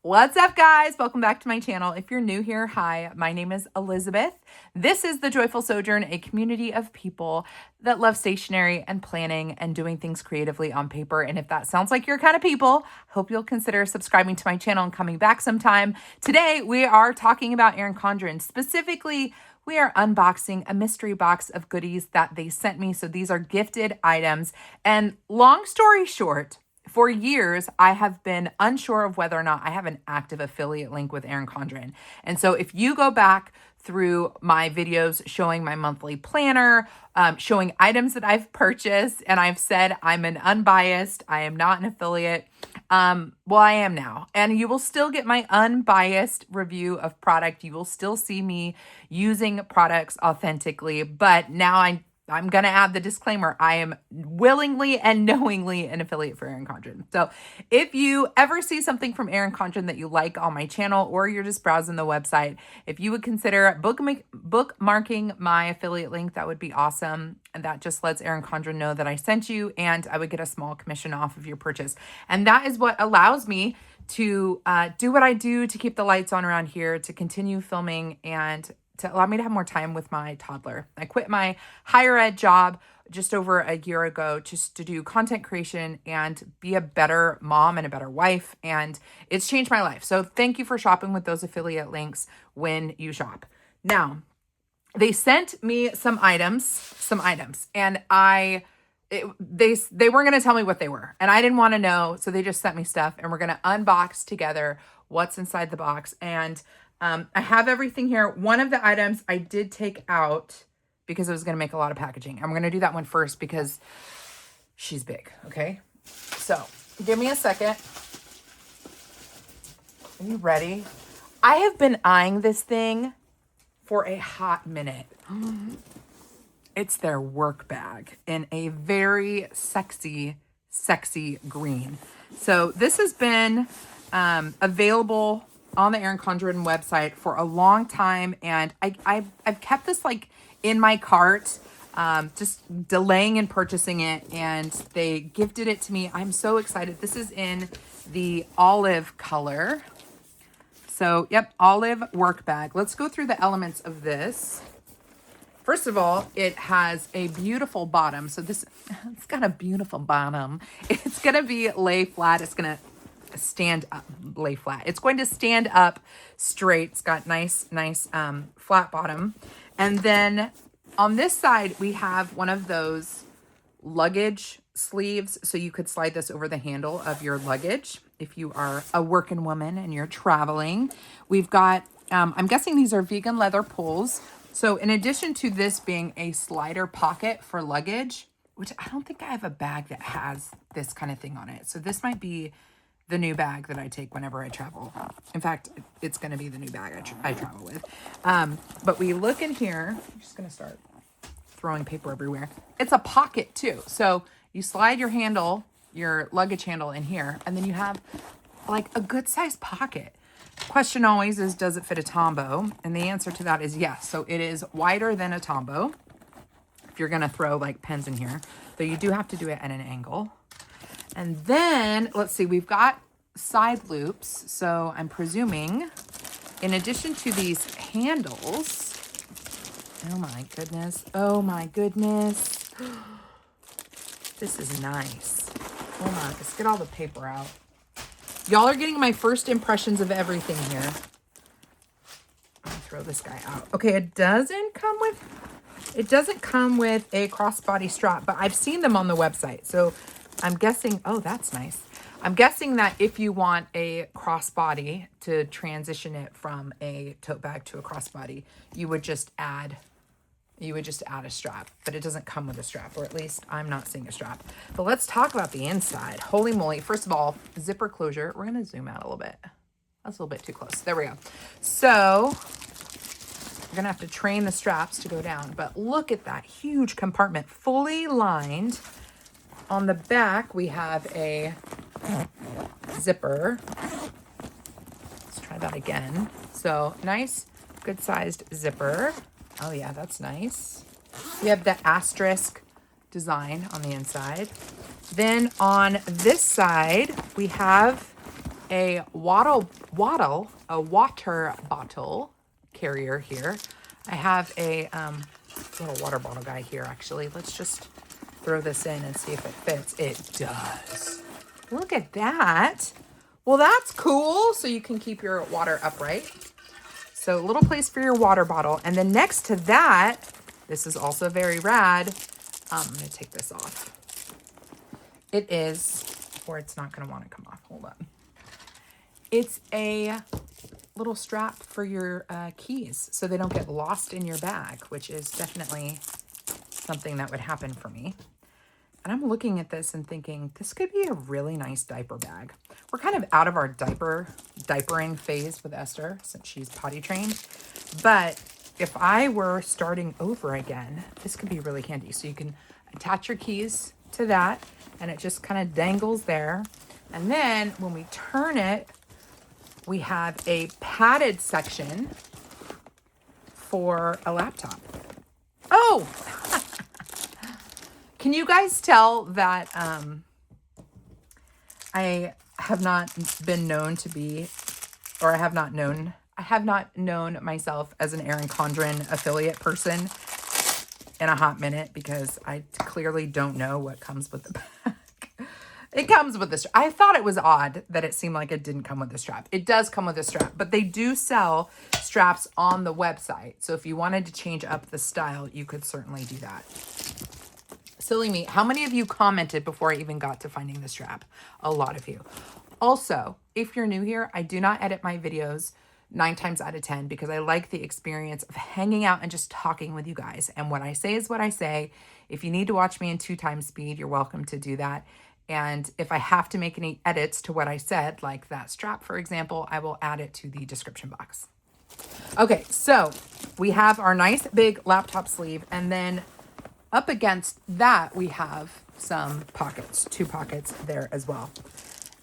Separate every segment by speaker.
Speaker 1: What's up, guys? Welcome back to my channel. If you're new here, hi, my name is Elizabeth. This is The Joyful Sojourn, a community of people that love stationery and planning and doing things creatively on paper. And if that sounds like your kind of people, hope you'll consider subscribing to my channel and coming back sometime. Today, we are talking about Erin Condren. Specifically, we are unboxing a mystery box of goodies that they sent me. So these are gifted items. And long story short, for years, I have been unsure of whether or not I have an active affiliate link with Erin Condren. And so if you go back through my videos showing my monthly planner, showing items that I've purchased, and I've said I'm an unbiased, I am not an affiliate. Well, I am now. And you will still get my unbiased review of product. You will still see me using products authentically, but now I'm going to add the disclaimer. I am willingly and knowingly an affiliate for Erin Condren. So if you ever see something from Erin Condren that you like on my channel, or you're just browsing the website, if you would consider bookmarking my affiliate link, that would be awesome. And that just lets Erin Condren know that I sent you, and I would get a small commission off of your purchase. And that is what allows me to do what I do, to keep the lights on around here, to continue filming, and to allow me to have more time with my toddler. I quit my higher ed job just over a year ago just to do content creation and be a better mom and a better wife. And it's changed my life. So thank you for shopping with those affiliate links when you shop. Now, they sent me some items, and they weren't going to tell me what they were, and I didn't want to know. So they just sent me stuff, and we're going to unbox together what's inside the box. And I have everything here. One of the items I did take out because it was going to make a lot of packaging. I'm going to do that one first because she's big. Okay. So give me a second. Are you ready? I have been eyeing this thing for a hot minute. It's their work bag in a very sexy green. So this has been available on the Erin Condren website for a long time, and I've kept this like in my cart, just delaying in purchasing it, and they gifted it to me. I'm so excited. This is in the olive color. So, yep, olive work bag. Let's go through the elements of this. First of all, it has a beautiful bottom. So it's got a beautiful bottom. It's gonna be lay flat. It's gonna stand up, lay flat. It's going to stand up straight. It's got nice flat bottom. And then on this side, we have one of those luggage sleeves. So you could slide this over the handle of your luggage if you are a working woman and you're traveling. We've got, I'm guessing these are vegan leather pulls. So in addition to this being a slider pocket for luggage, which I don't think I have a bag that has this kind of thing on it. So this might be the new bag that I take whenever I travel. In fact, it's going to be the new bag I travel with. But we look in here. I'm just going to start throwing paper everywhere. It's a pocket too. So you slide your handle, your luggage handle in here, and then you have like a good sized pocket. Question always is, does it fit a Tombow? And the answer to that is yes. So it is wider than a Tombow if you're going to throw like pens in here. But you do have to do it at an angle. And then, let's see, we've got side loops. So I'm presuming, in addition to these handles, oh my goodness. This is nice. Hold on, let's get all the paper out. Y'all are getting my first impressions of everything here. I'm gonna throw this guy out. Okay, it doesn't come with a crossbody strap, but I've seen them on the website. So I'm guessing, oh, that's nice. I'm guessing that if you want a crossbody to transition it from a tote bag to a crossbody, you would just add a strap, but it doesn't come with a strap, or at least I'm not seeing a strap. But let's talk about the inside. Holy moly. First of all, zipper closure. We're going to zoom out a little bit. That's a little bit too close. There we go. So we're going to have to train the straps to go down, but look at that huge compartment, fully lined. On the back, we have a zipper. Let's try that again. So nice, good sized zipper. Oh yeah, that's nice. We have the asterisk design on the inside. Then on this side, we have a a water bottle carrier here. I have a little water bottle guy here, actually. Let's just throw this in and see if it fits. It does. Look at that. Well, that's cool. So you can keep your water upright. So a little place for your water bottle. And then next to that, this is also very rad. I'm going to take this off. It is, or it's not going to want to come off. Hold on. It's a little strap for your keys so they don't get lost in your bag, which is definitely something that would happen for me. And I'm looking at this and thinking, this could be a really nice diaper bag. We're kind of out of our diapering phase with Esther since she's potty trained. But if I were starting over again, this could be really handy. So you can attach your keys to that and it just kind of dangles there. And then when we turn it, we have a padded section for a laptop. Oh, can you guys tell that I have not been known to be, or I have not known myself as an Erin Condren affiliate person in a hot minute, because I clearly don't know what comes with the bag. It comes with the strap. I thought it was odd that it seemed like it didn't come with the strap. It does come with a strap, but they do sell straps on the website. So if you wanted to change up the style, you could certainly do that. Silly me. How many of you commented before I even got to finding the strap? A lot of you. Also, if you're new here, I do not edit my videos 9 times out of 10 because I like the experience of hanging out and just talking with you guys. And what I say is what I say. If you need to watch me in 2 times speed, you're welcome to do that. And if I have to make any edits to what I said, like that strap, for example, I will add it to the description box. Okay, so we have our nice big laptop sleeve, and then up against that, we have some pockets, 2 pockets there as well.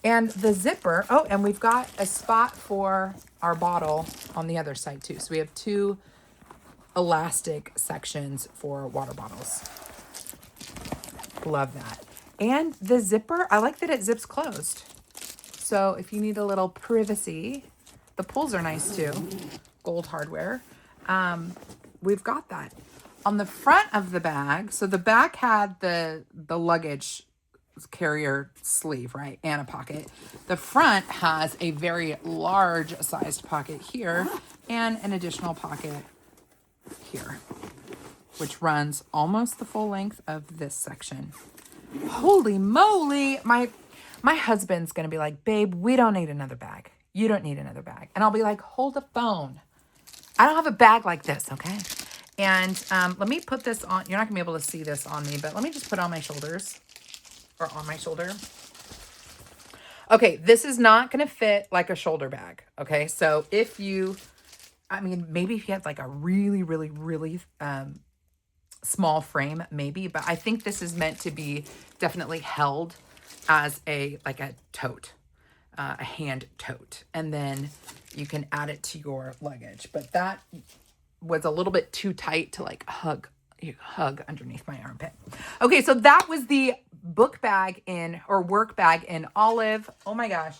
Speaker 1: And the zipper, oh, and we've got a spot for our bottle on the other side too. So we have 2 elastic sections for water bottles. Love that. And the zipper, I like that it zips closed. So if you need a little privacy, the pulls are nice too. Gold hardware. We've got that. On the front of the bag, so the back had the luggage carrier sleeve, right? And a pocket. The front has a very large sized pocket here and an additional pocket here, which runs almost the full length of this section. Holy moly. My husband's going to be like, babe, we don't need another bag. You don't need another bag. And I'll be like, hold the phone. I don't have a bag like this, okay? And let me put this on. You're not going to be able to see this on me, but let me just put it on my shoulders, or on my shoulder. Okay, this is not going to fit like a shoulder bag, okay? So if you, I mean, maybe if you had like a really, really, really small frame, maybe, but I think this is meant to be definitely held as a tote, a hand tote, and then you can add it to your luggage. But that was a little bit too tight to like hug underneath my armpit. Okay, so that was the book bag or work bag in olive. Oh my gosh,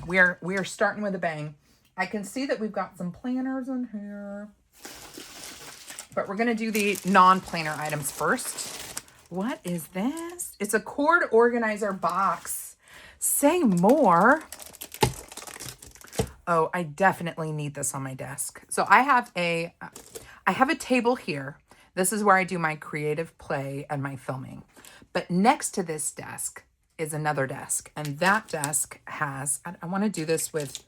Speaker 1: we are starting with a bang. I can see that we've got some planners in here, but we're going to do the non-planner items first. What is this? It's a cord organizer box. Say more. Oh, I definitely need this on my desk. So I have a table here. This is where I do my creative play and my filming. But next to this desk is another desk. And that desk has, I want to do this with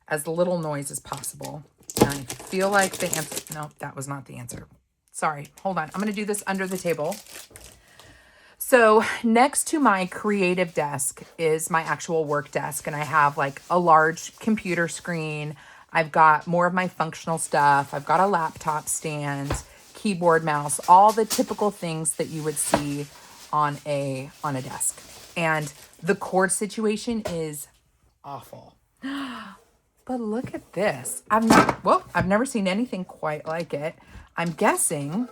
Speaker 1: as little noise as possible. And I feel like the answer, no, that was not the answer. Sorry, hold on. I'm going to do this under the table. So next to my creative desk is my actual work desk. And I have like a large computer screen. I've got more of my functional stuff. I've got a laptop stand, keyboard, mouse, all the typical things that you would see on a desk. And the cord situation is awful. But look at this. I've never seen anything quite like it. I'm guessing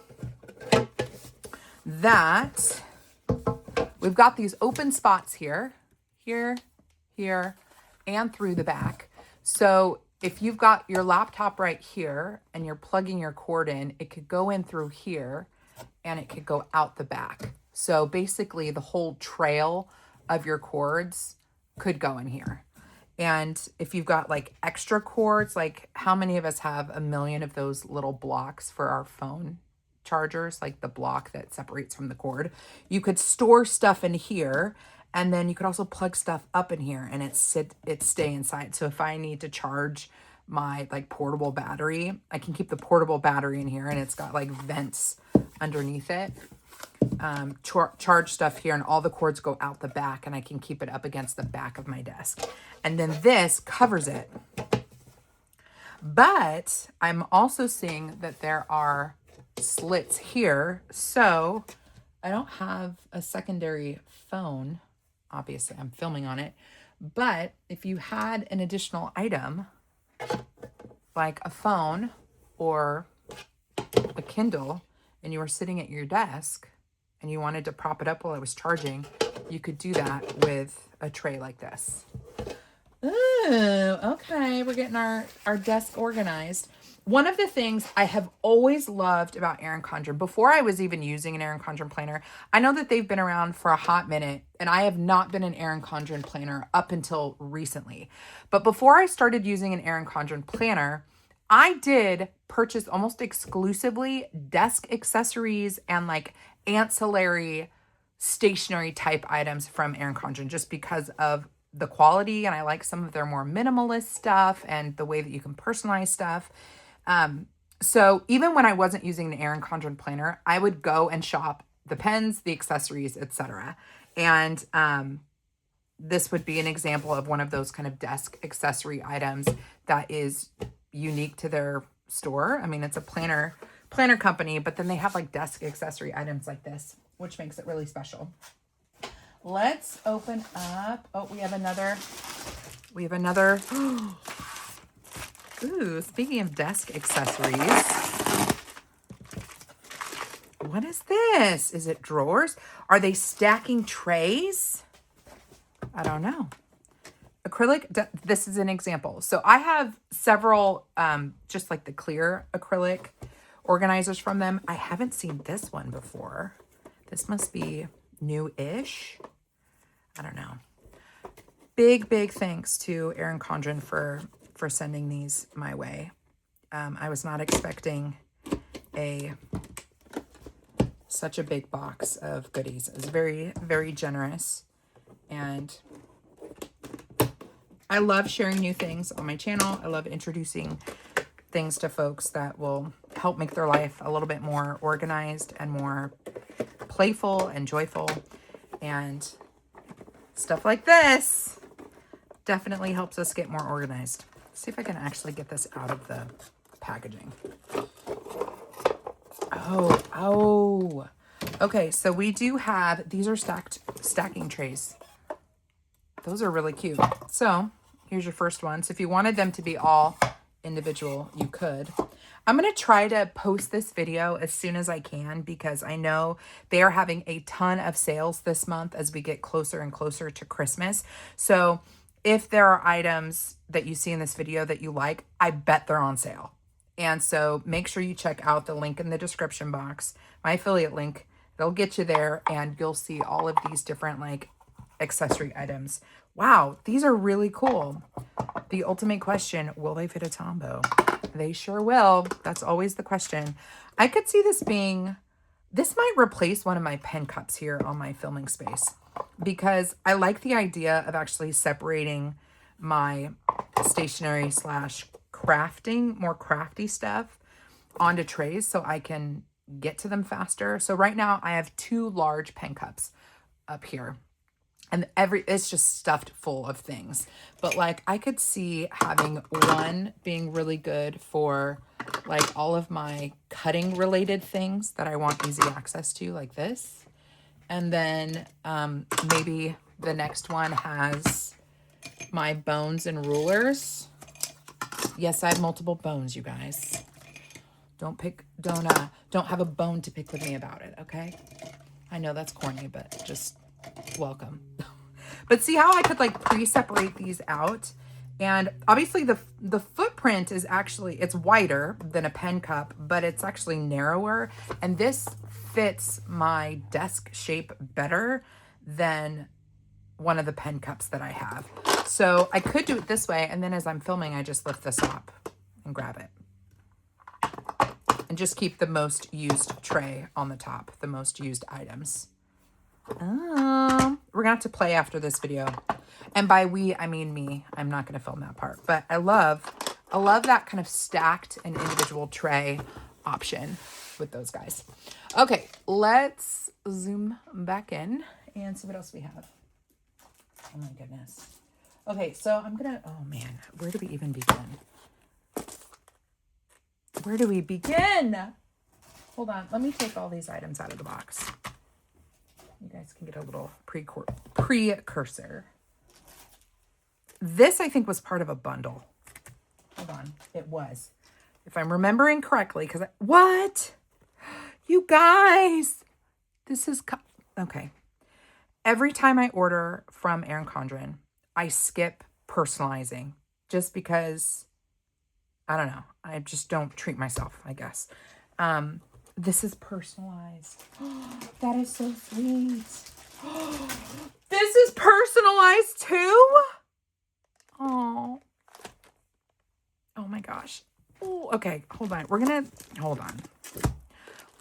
Speaker 1: that we've got these open spots here, here and through the back. So if you've got your laptop right here and you're plugging your cord in, it could go in through here and it could go out the back. So basically the whole trail of your cords could go in here. And if you've got like extra cords, like how many of us have a million of those little blocks for our phone chargers, like the block that separates from the cord, you could store stuff in here. And then you could also plug stuff up in here and it stay inside. So if I need to charge my like portable battery, I can keep the portable battery in here, and it's got like vents underneath it. Charge stuff here, and all the cords go out the back, and I can keep it up against the back of my desk. And then this covers it. But I'm also seeing that there are slits here. So I don't have a secondary phone. Obviously, I'm filming on it. But if you had an additional item, like a phone or a Kindle, and you were sitting at your desk and you wanted to prop it up while it was charging, you could do that with a tray like this. Ooh, okay. We're getting our desk organized. One of the things I have always loved about Erin Condren, before I was even using an Erin Condren planner, I know that they've been around for a hot minute, and I have not been an Erin Condren planner up until recently. But before I started using an Erin Condren planner, I did purchase almost exclusively desk accessories and like ancillary stationery type items from Erin Condren, just because of the quality, and I like some of their more minimalist stuff and the way that you can personalize stuff. So even when I wasn't using the Erin Condren planner, I would go and shop the pens, the accessories, etc. And this would be an example of one of those kind of desk accessory items that is unique to their store. I mean, it's a planner company, but then they have like desk accessory items like this, which makes it really special. Let's open up. Oh, we have another. Ooh, speaking of desk accessories, what is this? Is it drawers? Are they stacking trays? I don't know. Acrylic, this is an example. So I have several, just like the clear acrylic organizers from them. I haven't seen this one before. This must be new-ish. I don't know. Big thanks to Erin Condren for sending these my way. I was not expecting such a big box of goodies. It was very, very generous. And I love sharing new things on my channel. I love introducing things to folks that will help make their life a little bit more organized and more playful and joyful. And stuff like this definitely helps us get more organized. Let's see if I can actually get this out of the packaging. Oh. Okay, so we do have, these are stacking trays. Those are really cute. So here's your first one. So if you wanted them to be all individual, you could. I'm going to try to post this video as soon as I can, because I know they are having a ton of sales this month as we get closer and closer to Christmas. So if there are items that you see in this video that you like, I bet they're on sale. And so make sure you check out the link in the description box, my affiliate link. They'll get you there, and you'll see all of these different like accessory items. Wow, these are really cool. The ultimate question, will they fit a Tombow? They sure will. That's always the question. I could see this might replace one of my pen cups here on my filming space, because I like the idea of actually separating my stationery / crafting, more crafty stuff onto trays so I can get to them faster. So right now I have 2 large pen cups up here, and it's just stuffed full of things. But like I could see having one being really good for like all of my cutting related things that I want easy access to, like this. And then maybe the next one has my bones and rulers. Yes, I have multiple bones, you guys. Don't have a bone to pick with me about it, okay? I know that's corny, but just welcome. But see how I could like pre-separate these out? And obviously the footprint is actually, it's wider than a pen cup, but it's actually narrower. And this fits my desk shape better than one of the pen cups that I have. So I could do it this way. And then as I'm filming, I just lift this up and grab it. And just keep the most used tray on the top, the most used items. We're gonna have to play after this video. And by we, I mean me. I'm not gonna film that part. But I love that kind of stacked and individual tray option with those guys. Okay, let's zoom back in and see what else we have. Oh my goodness. Okay, so I'm gonna, oh man, where do we even begin? Where do we begin? Hold on, let me take all these items out of the box. You guys can get a little precursor. This, I think, was part of a bundle. Hold on, it was. If I'm remembering correctly, because what? You guys, this is, okay. Every time I order from Erin Condren, I skip personalizing just because, I don't know, I just don't treat myself, I guess. This is personalized. That is so sweet. This is personalized too? Oh. Oh my gosh. Ooh, okay, hold on. Hold on.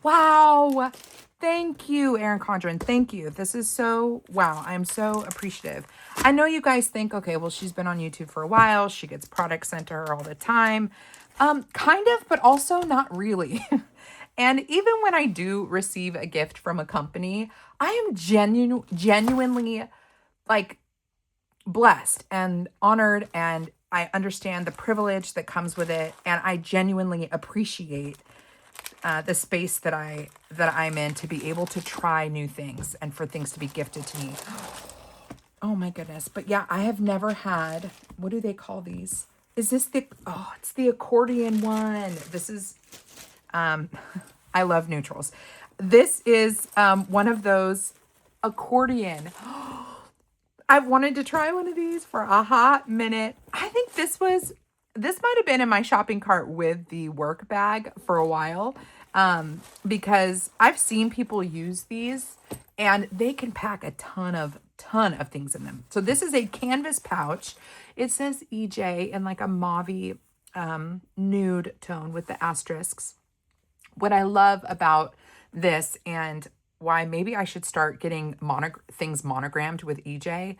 Speaker 1: Wow. Thank you, Erin Condren. Thank you. This is so, wow. I'm so appreciative. I know you guys think, okay, well, she's been on YouTube for a while. She gets products sent to her all the time. Kind of, but also not really. And even when I do receive a gift from a company, I am genuinely like blessed and honored, and I understand the privilege that comes with it, and I genuinely appreciate the space that I'm in to be able to try new things and for things to be gifted to me. Oh my goodness. But yeah, I have never had, what do they call these? Is this it's the accordion one. This is, I love neutrals. This is one of those accordion. I've wanted to try one of these for a hot minute. I think this might have been in my shopping cart with the work bag for a while, because I've seen people use these and they can pack a ton of things in them. So this is a canvas pouch. It says EJ in like a mauve nude tone with the asterisks. What I love about this, and why maybe I should start getting things monogrammed with EJ.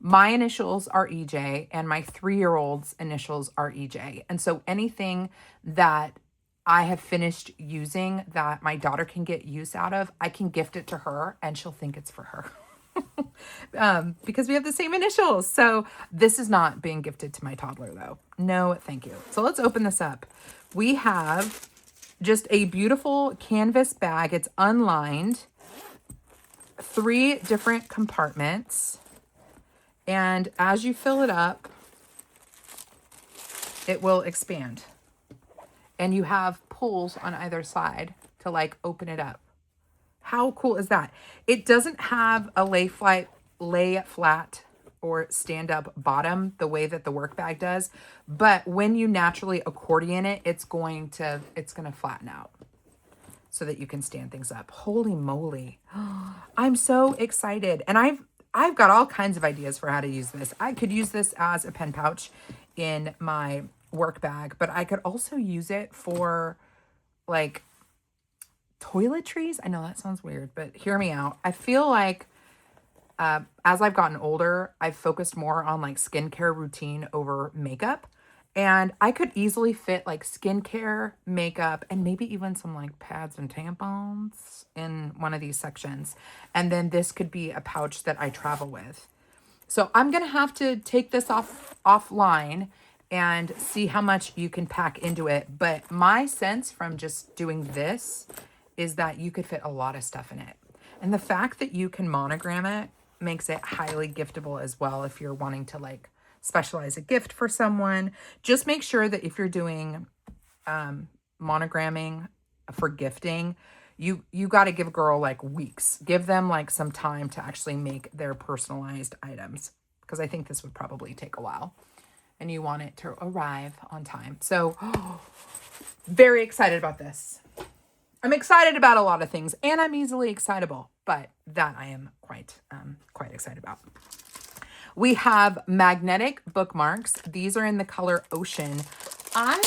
Speaker 1: My initials are EJ and my 3-year-old's initials are EJ. And so anything that I have finished using that my daughter can get use out of, I can gift it to her and she'll think it's for her. Because we have the same initials. So this is not being gifted to my toddler though. No, thank you. So let's open this up. We have just a beautiful canvas bag. It's unlined. 3 different compartments. And as you fill it up, it will expand. And you have pulls on either side to like open it up. How cool is that? It doesn't have a lay flat or stand up bottom the way that the work bag does, but when you naturally accordion it, it's going to flatten out so that you can stand things up. Holy moly. I'm so excited. And I've got all kinds of ideas for how to use this. I could use this as a pen pouch in my work bag, but I could also use it for like toiletries. I know that sounds weird, but hear me out. I feel like as I've gotten older, I've focused more on like skincare routine over makeup. And I could easily fit like skincare, makeup, and maybe even some like pads and tampons in one of these sections. And then this could be a pouch that I travel with. So I'm going to have to take this offline and see how much you can pack into it. But my sense from just doing this is that you could fit a lot of stuff in it. And the fact that you can monogram it makes it highly giftable as well if you're wanting to like specialize a gift for someone. Just make sure that if you're doing monogramming for gifting, you got to give a girl like weeks. Give them like some time to actually make their personalized items. because I think this would probably take a while and you want it to arrive on time. So very excited about this. I'm excited about a lot of things, and I'm easily excitable, but that I am quite excited about. We have magnetic bookmarks. These are in the color Ocean. I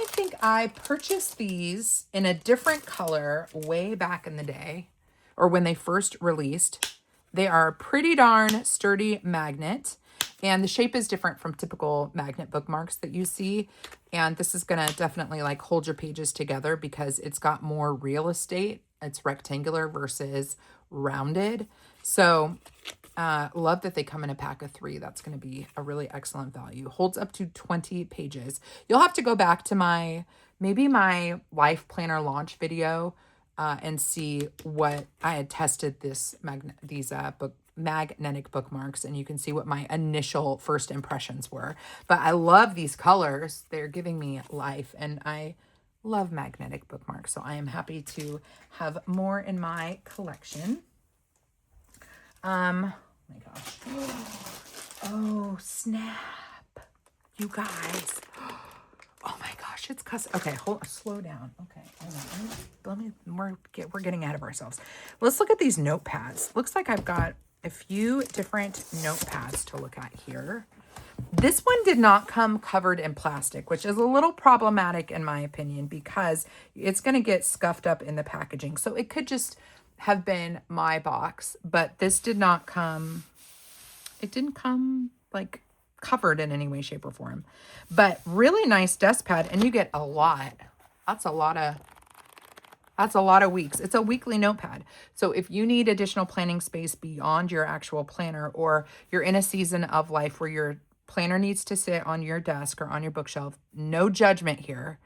Speaker 1: think I purchased these in a different color way back in the day, or when they first released. They are a pretty darn sturdy magnet, and the shape is different from typical magnet bookmarks that you see. And this is gonna definitely like hold your pages together because it's got more real estate. It's rectangular versus rounded. So love that they come in a pack of 3. That's going to be a really excellent value. Holds up to 20 pages. You'll have to go back to maybe my life planner launch video and see what I had tested these magnetic bookmarks, and you can see what my initial first impressions were. But I love these colors. They're giving me life, and I love magnetic bookmarks. So I am happy to have more in my collection. Oh my gosh. Oh, snap. You guys. Oh my gosh, it's custom. Okay, slow down. Okay, we're getting ahead of ourselves. Let's look at these notepads. Looks like I've got a few different notepads to look at here. This one did not come covered in plastic, which is a little problematic in my opinion because it's going to get scuffed up in the packaging. So it could just have been my box, but this did not come, it didn't come like covered in any way, shape, or form. But really nice desk pad, and you get a lot. That's a lot of weeks. It's a weekly notepad. So if you need additional planning space beyond your actual planner, or you're in a season of life where your planner needs to sit on your desk or on your bookshelf, no judgment here.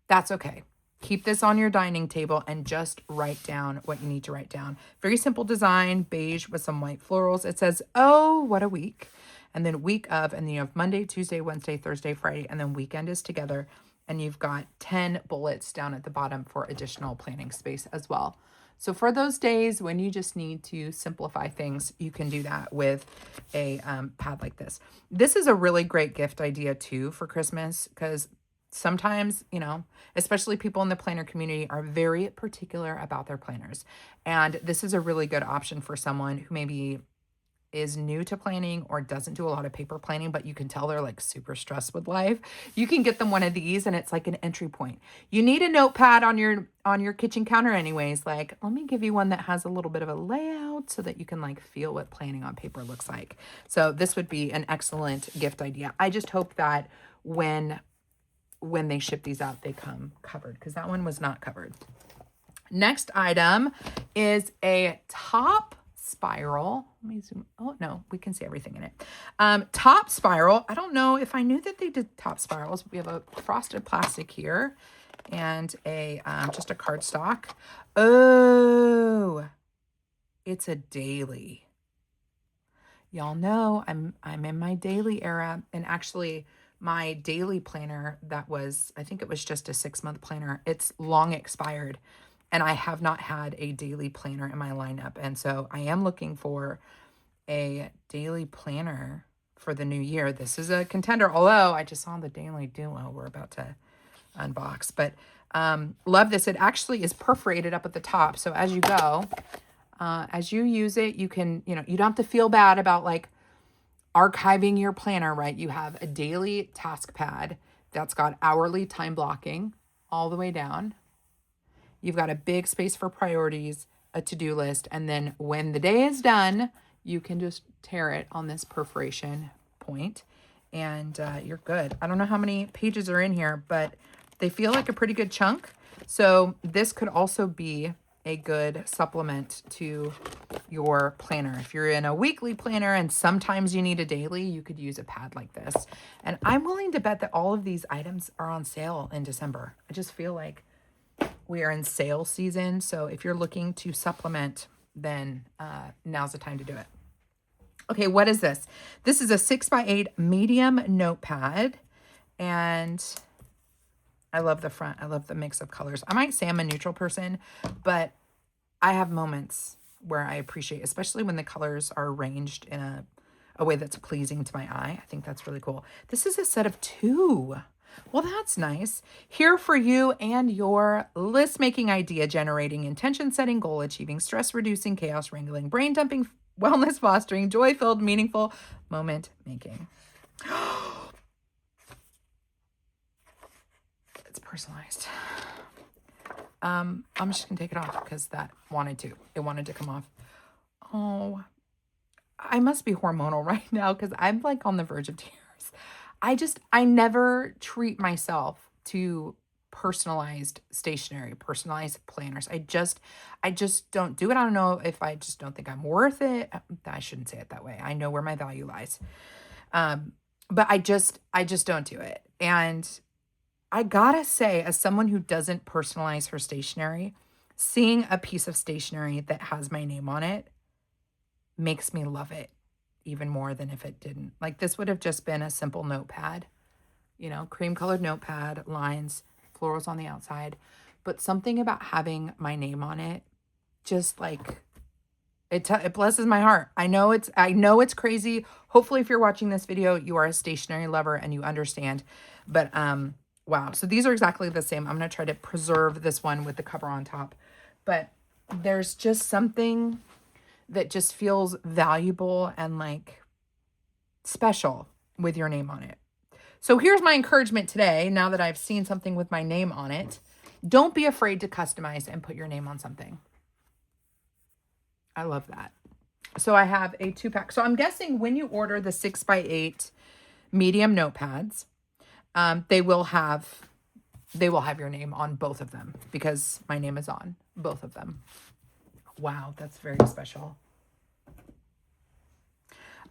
Speaker 1: That's okay. Keep this on your dining table and just write down what you need to write down. Very simple design, beige with some white florals. It says, oh, what a week. And then week of, and then you have Monday, Tuesday, Wednesday, Thursday, Friday, and then weekend is together. And you've got 10 bullets down at the bottom for additional planning space as well. So for those days when you just need to simplify things, you can do that with a pad like this. This is a really great gift idea too for Christmas, because sometimes, you know, especially people in the planner community are very particular about their planners. And this is a really good option for someone who maybe is new to planning or doesn't do a lot of paper planning, but you can tell they're like super stressed with life. You can get them one of these and it's like an entry point. You need a notepad on your kitchen counter anyways. Like, let me give you one that has a little bit of a layout so that you can like feel what planning on paper looks like. So this would be an excellent gift idea. I just hope that when they ship these out, they come covered, because that one was not covered. Next item is a top spiral. Let me zoom. Oh no, we can see everything in it. Top spiral. I don't know if I knew that they did top spirals. We have a frosted plastic here and a just a cardstock. Oh, it's a daily. Y'all know I'm in my daily era, and actually my daily planner that was, I think it was just a 6-month planner. It's long expired. And I have not had a daily planner in my lineup. And so I am looking for a daily planner for the new year. This is a contender, although I just saw the Daily Duo we're about to unbox. But love this. It actually is perforated up at the top. So as you go, as you use it, you can, you know, you don't have to feel bad about like archiving your planner, right? You have a daily task pad that's got hourly time blocking all the way down. You've got a big space for priorities, a to-do list, and then when the day is done, you can just tear it on this perforation point, and you're good. I don't know how many pages are in here, but they feel like a pretty good chunk. So this could also be a good supplement to your planner. If you're in a weekly planner and sometimes you need a daily, you could use a pad like this. And I'm willing to bet that all of these items are on sale in December. I just feel like we are in sale season. So if you're looking to supplement, then now's the time to do it. Okay, what is this? This is a 6x8 medium notepad. And I love the front. I love the mix of colors. I might say I'm a neutral person, but I have moments where I appreciate, especially when the colors are arranged in a way that's pleasing to my eye. I think that's really cool. This is a set of 2. Well, that's nice. Here for you and your list making, idea generating, intention setting, goal achieving, stress reducing, chaos wrangling, brain dumping, wellness fostering, joy filled, meaningful moment making. It's personalized. I'm just gonna take it off because it wanted to come off. Oh, I must be hormonal right now because I'm like on the verge of tears. I never treat myself to personalized stationery, personalized planners. I just don't do it. I don't know if I just don't think I'm worth it. I shouldn't say it that way. I know where my value lies. But I just don't do it. And I gotta say, as someone who doesn't personalize her stationery, seeing a piece of stationery that has my name on it makes me love it even more than if it didn't. Like this would have just been a simple notepad, cream colored notepad, lines, florals on the outside. But something about having my name on it, just like it blesses my heart. I know it's crazy. Hopefully if you're watching this video, you are a stationery lover and you understand. But wow. So these are exactly the same. I'm going to try to preserve this one with the cover on top. But there's just something that just feels valuable and like special with your name on it. So here's my encouragement today. Now that I've seen something with my name on it, don't be afraid to customize and put your name on something. I love that. So I have a 2-pack. So I'm guessing when you order the 6x8 medium notepads, they will have your name on both of them because my name is on both of them. Wow, that's very special.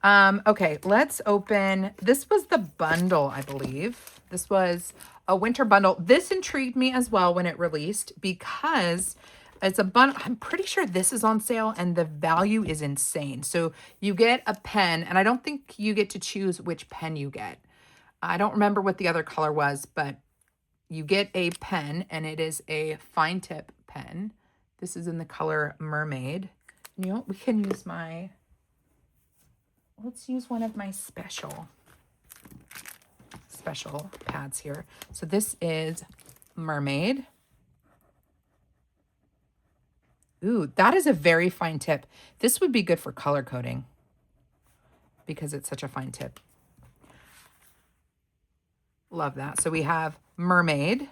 Speaker 1: Okay, let's open. This was the bundle, I believe. This was a winter bundle. This intrigued me as well when it released because it's a bundle. I'm pretty sure this is on sale and the value is insane. So you get a pen, and I don't think you get to choose which pen you get. I don't remember what the other color was, but you get a pen and it is a fine tip pen. This is in the color Mermaid. You know what? We can use let's use one of my special pads here. So this is Mermaid. Ooh, that is a very fine tip. This would be good for color coding because it's such a fine tip. Love that. So we have Mermaid.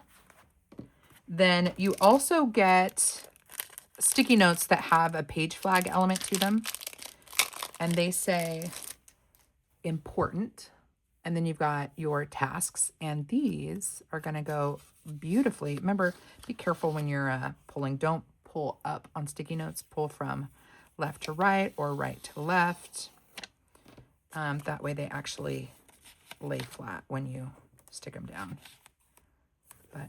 Speaker 1: Then you also get sticky notes that have a page flag element to them. And they say important. And then you've got your tasks. And these are going to go beautifully. Remember, be careful when you're pulling. Don't pull up on sticky notes. Pull from left to right or right to left. That way they actually lay flat when you stick them down. But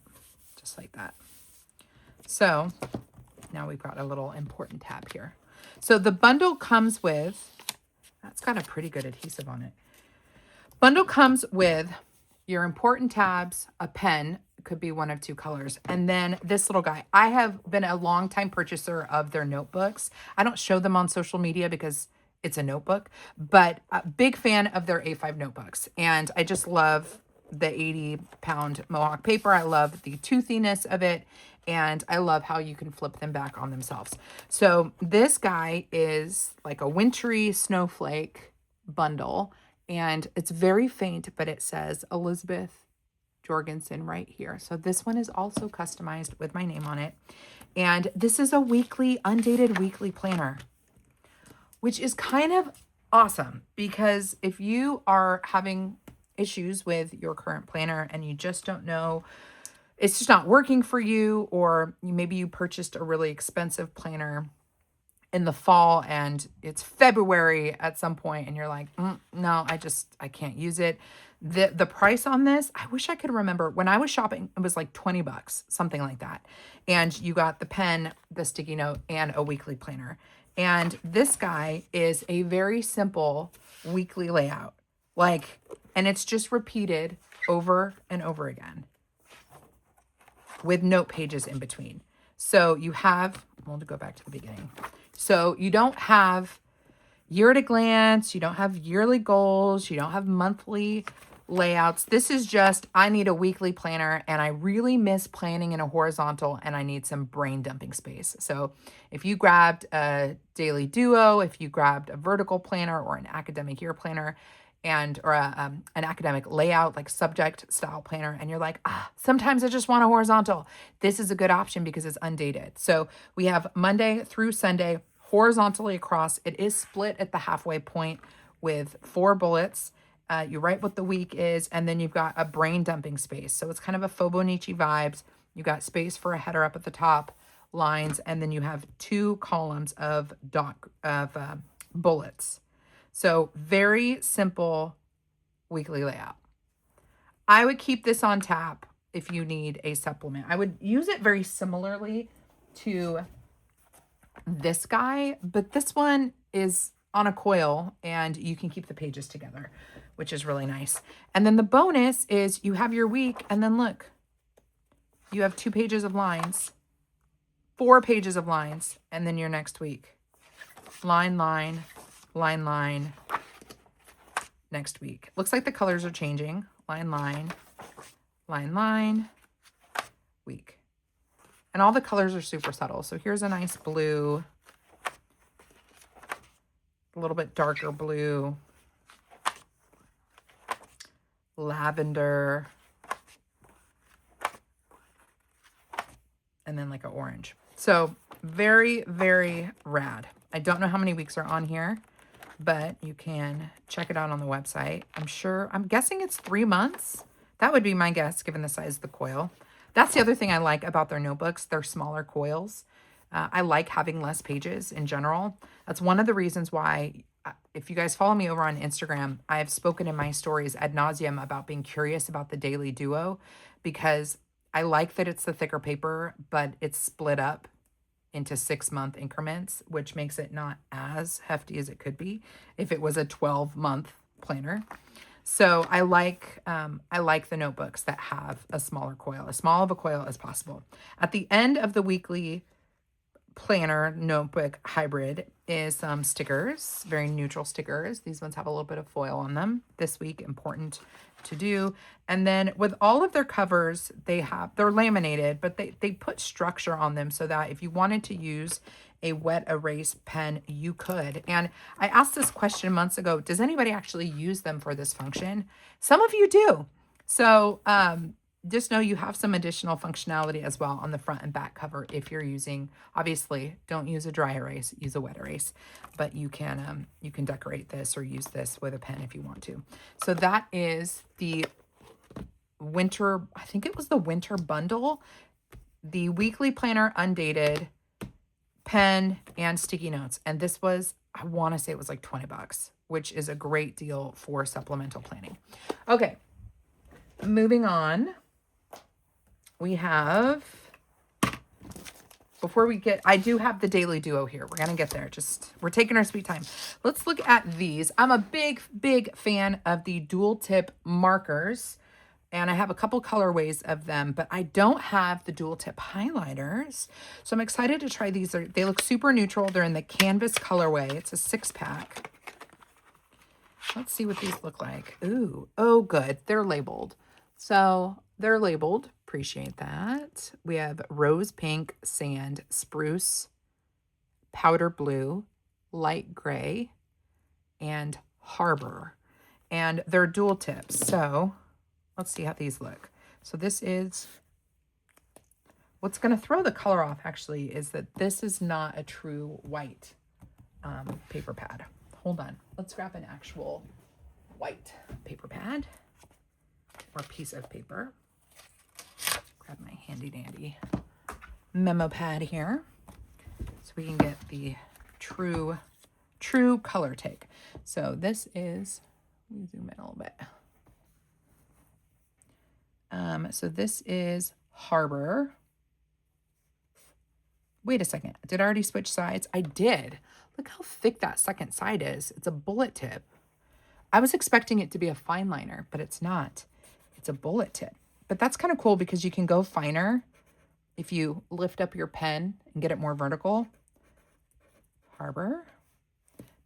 Speaker 1: just like that. So now we've got a little important tab here. So the bundle comes with, that's got a pretty good adhesive on it. Bundle comes with your important tabs, a pen, could be one of 2 colors, and then this little guy. I have been a longtime purchaser of their notebooks. I don't show them on social media because it's a notebook, but a big fan of their A5 notebooks. And I just love the 80-pound Mohawk paper. I love the toothiness of it. And I love how you can flip them back on themselves. So this guy is like a wintry snowflake bundle. And it's very faint, but it says Elizabeth Jorgensen right here. So this one is also customized with my name on it. And this is a undated weekly planner, which is kind of awesome because if you are having issues with your current planner and you just don't know, it's just not working for you, or maybe you purchased a really expensive planner in the fall and it's February at some point and you're like, no, I can't use it. The price on this, I wish I could remember. When I was shopping, it was like $20, something like that. And you got the pen, the sticky note, and a weekly planner. And this guy is a very simple weekly layout. And it's just repeated over and over again with note pages in between. So you have, we'll go back to the beginning. So you don't have year at a glance, you don't have yearly goals, you don't have monthly layouts. This is just, I need a weekly planner and I really miss planning in a horizontal and I need some brain dumping space. So if you grabbed a daily duo, if you grabbed a vertical planner or an academic year planner or an academic layout, like subject style planner, and you're like, sometimes I just want a horizontal, this is a good option because it's undated. So we have Monday through Sunday horizontally across. It is split at the halfway point with 4 bullets. You write what the week is, and then you've got a brain dumping space. So it's kind of a Fibonacci vibes. You got space for a header up at the top, lines, and then you have 2 columns of bullets. So very simple weekly layout. I would keep this on tap if you need a supplement. I would use it very similarly to this guy, but this one is on a coil and you can keep the pages together, which is really nice. And then the bonus is you have your week, and then look, you have 2 pages of lines, 4 pages of lines, and then your next week. Line, line, line, line, next week. Looks like the colors are changing. Line, line, line, line, week. And all the colors are super subtle. So here's a nice blue, a little bit darker blue, lavender, and then like an orange. So very, very rad. I don't know how many weeks are on here, but you can check it out on the website. I'm guessing it's 3 months. That would be my guess given the size of the coil. That's the other thing I like about their notebooks. They're smaller coils. I like having less pages in general. That's one of the reasons why, if you guys follow me over on Instagram, I have spoken in my stories ad nauseum about being curious about the Daily Duo, because I like that it's the thicker paper, but it's split up into 6-month increments, which makes it not as hefty as it could be if it was a 12-month planner. So I like the notebooks that have a smaller coil, as small of a coil as possible. At the end of the weekly planner notebook hybrid is some stickers, very neutral stickers. These ones have a little bit of foil on them this week, important to do. And then with all of their covers, they're laminated, but they put structure on them so that if you wanted to use a wet erase pen, you could. And I asked this question months ago, does anybody actually use them for this function? Some of you do. So just know you have some additional functionality as well on the front and back cover if you're using, obviously, don't use a dry erase, use a wet erase, but you can decorate this or use this with a pen if you want to. So that is the winter, I think it was the winter bundle, the weekly planner undated, pen, and sticky notes. And this was, I want to say it was like $20, which is a great deal for supplemental planning. Okay, moving on. We have, I do have the Daily Duo here. We're going to get there. We're taking our sweet time. Let's look at these. I'm a big, big fan of the dual tip markers, and I have a couple colorways of them, but I don't have the dual tip highlighters. So I'm excited to try these. They look super neutral. They're in the canvas colorway. It's a 6-pack. Let's see what these look like. Ooh, oh, good. They're labeled. So they're labeled. Appreciate that. We have rose pink, sand, spruce, powder blue, light gray, and harbor. And they're dual tips. So let's see how these look. So this is, what's going to throw the color off actually is that this is not a true white paper pad. Hold on. Let's grab an actual white paper pad or piece of paper. Grab my handy dandy memo pad here so we can get the true color take. So this is, let me zoom in a little bit. So this is Harbor. Wait a second. Did I already switch sides? I did. Look how thick that second side is. It's a bullet tip. I was expecting it to be a fine liner, but it's not. It's a bullet tip. But that's kind of cool because you can go finer if you lift up your pen and get it more vertical. Harbor.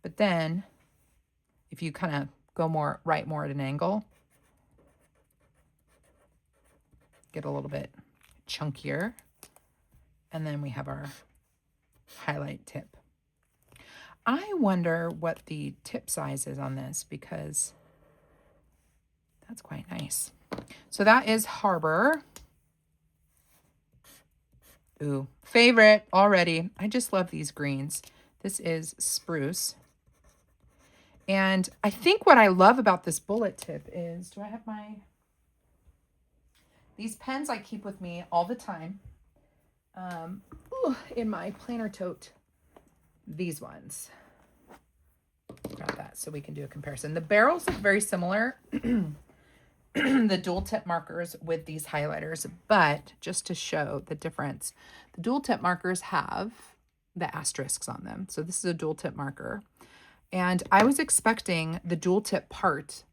Speaker 1: But then if you kind of go more at an angle, get a little bit chunkier. And then we have our highlight tip. I wonder what the tip size is on this because that's quite nice. So that is Harbor. Ooh, favorite already. I just love these greens. This is Spruce. And I think what I love about this bullet tip is, do I have these pens I keep with me all the time in my planner tote. These ones. Grab that so we can do a comparison. The barrels look very similar. The dual tip markers with these highlighters, but just to show the difference, the dual tip markers have the asterisks on them. So this is a dual tip marker. And I was expecting the dual tip part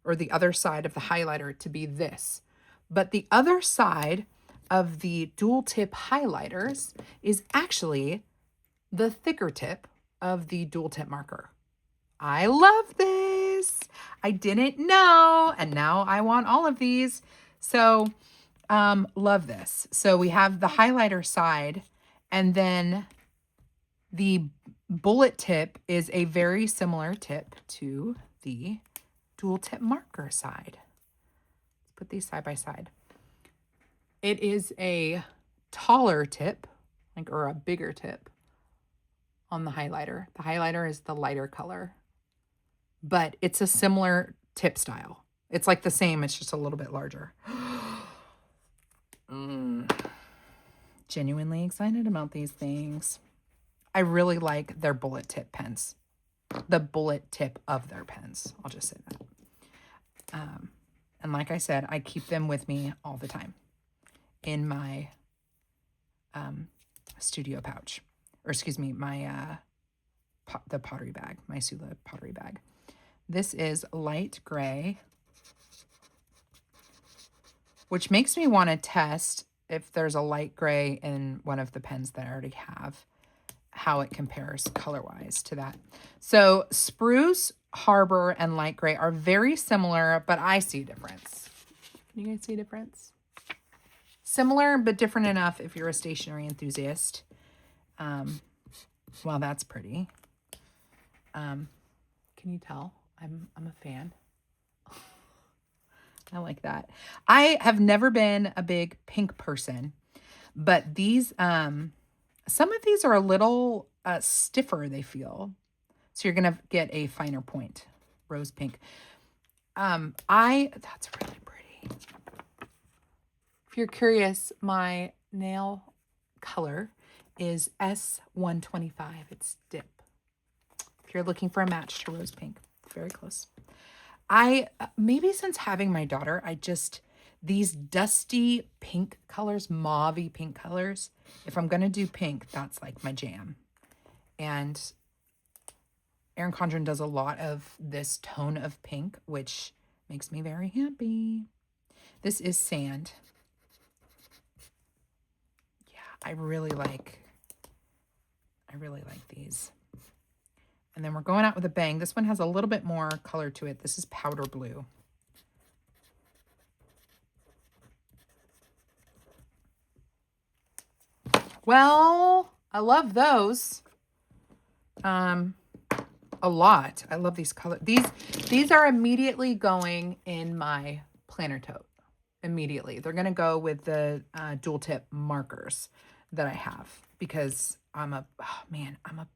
Speaker 1: or the other side of the highlighter to be this, but the other side of the dual tip highlighters is actually the thicker tip of the dual tip marker. I love this. I didn't know, and now I want all of these. So love this. So we have the highlighter side, and then the bullet tip is a very similar tip to the dual tip marker side. Let's put these side by side. It is a taller tip, or a bigger tip on the highlighter. The highlighter is the lighter color, but it's a similar tip style. It's like the same, it's just a little bit larger. Genuinely excited about these things. I really like their bullet tip pens. The bullet tip of their pens. I'll just say that. And like I said, I keep them with me all the time in my studio pouch. Or excuse me, my the pottery bag, my Sula pottery bag. This is light gray, which makes me want to test if there's a light gray in one of the pens that I already have, how it compares color-wise to that. So Spruce, Harbor, and light gray are very similar, but I see a difference. Can you guys see a difference? Similar, but different enough if you're a stationery enthusiast. Well, that's pretty. Can you tell? I'm a fan. I like that. I have never been a big pink person, but these, some of these are a little stiffer, they feel. So you're going to get a finer point. Rose pink. That's really pretty. If you're curious, my nail color is S125. It's dip. If you're looking for a match to rose pink, very close. Maybe since having my daughter, these dusty pink colors, mauvey pink colors, if I'm going to do pink, that's like my jam. And Erin Condren does a lot of this tone of pink, which makes me very happy. This is Sand. Yeah, I really like these. And then we're going out with a bang. This one has a little bit more color to it. This is Powder Blue. Well, I love those. A lot. I love these colors. These are immediately going in my planner tote. Immediately. They're going to go with the dual tip markers that I have because I'm a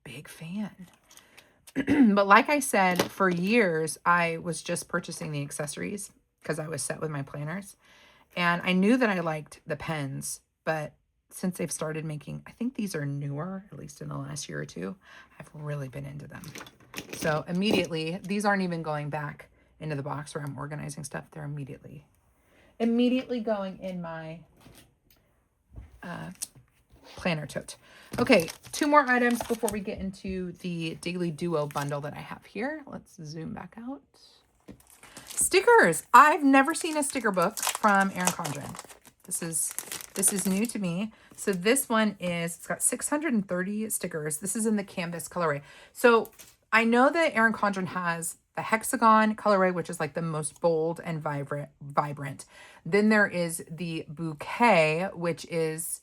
Speaker 1: big fan. But like I said, for years, I was just purchasing the accessories because I was set with my planners. And I knew that I liked the pens, but since they've started making, I think these are newer, at least in the last year or two, I've really been into them. So immediately, these aren't even going back into the box where I'm organizing stuff. They're immediately going in my planner tote. Okay, 2 more items before we get into the Daily Duo bundle that I have here. Let's zoom back out. Stickers. I've never seen a sticker book from Erin Condren. This is new to me. So this one it's got 630 stickers. This is in the canvas colorway. So I know that Erin Condren has the hexagon colorway, which is like the most bold and vibrant. Then there is the bouquet, which is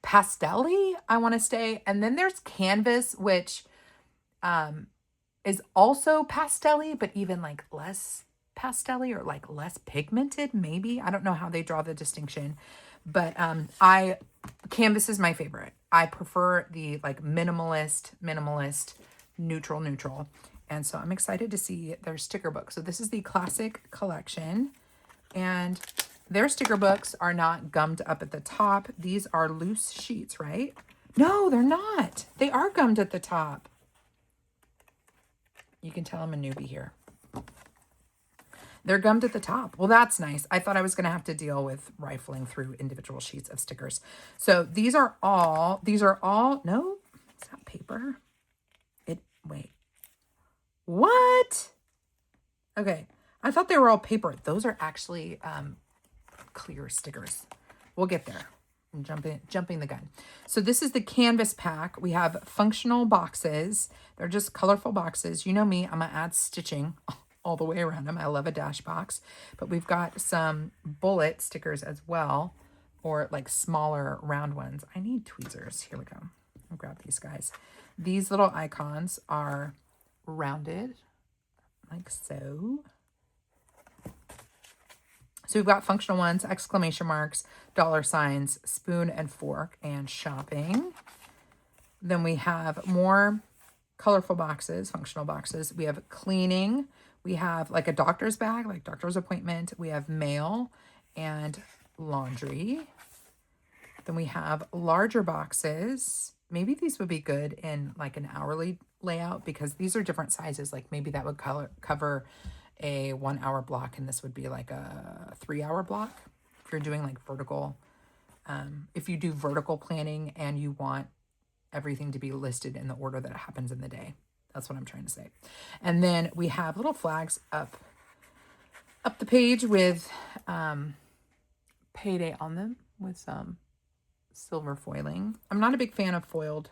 Speaker 1: pastel-y, I want to say. And then there's canvas, which is also pastel-y, but even like less pastel-y or like less pigmented, maybe. I don't know how they draw the distinction, but canvas is my favorite. I prefer the like minimalist, neutral. And so I'm excited to see their sticker book. So this is the classic collection, and their sticker books are not gummed up at the top. These are loose sheets, right? No, they're not. They are gummed at the top. You can tell I'm a newbie here. They're gummed at the top. Well, that's nice. I thought I was going to have to deal with rifling through individual sheets of stickers. So these are all, no, it's not paper. Wait. What? Okay. I thought they were all paper. Those are actually clear stickers. We'll get there. I'm jumping the gun. So this is the canvas pack. We have functional boxes. They're just colorful boxes. You know me, I'm gonna add stitching all the way around them. I love a dash box. But we've got some bullet stickers as well, or like smaller round ones. I need tweezers. Here we go. I'll grab these guys. These little icons are rounded like so. So we've got functional ones, exclamation marks, dollar signs, spoon and fork, and shopping. Then we have more colorful boxes, functional boxes. We have cleaning. We have like a doctor's bag, like doctor's appointment. We have mail and laundry. Then we have larger boxes. Maybe these would be good in like an hourly layout because these are different sizes. Like maybe that would cover a 1 hour block, and this would be like a 3 hour block. If you're doing like vertical, if you do vertical planning and you want everything to be listed in the order that it happens in the day. That's what I'm trying to say. And then we have little flags up the page with payday on them with some silver foiling. I'm not a big fan of foiled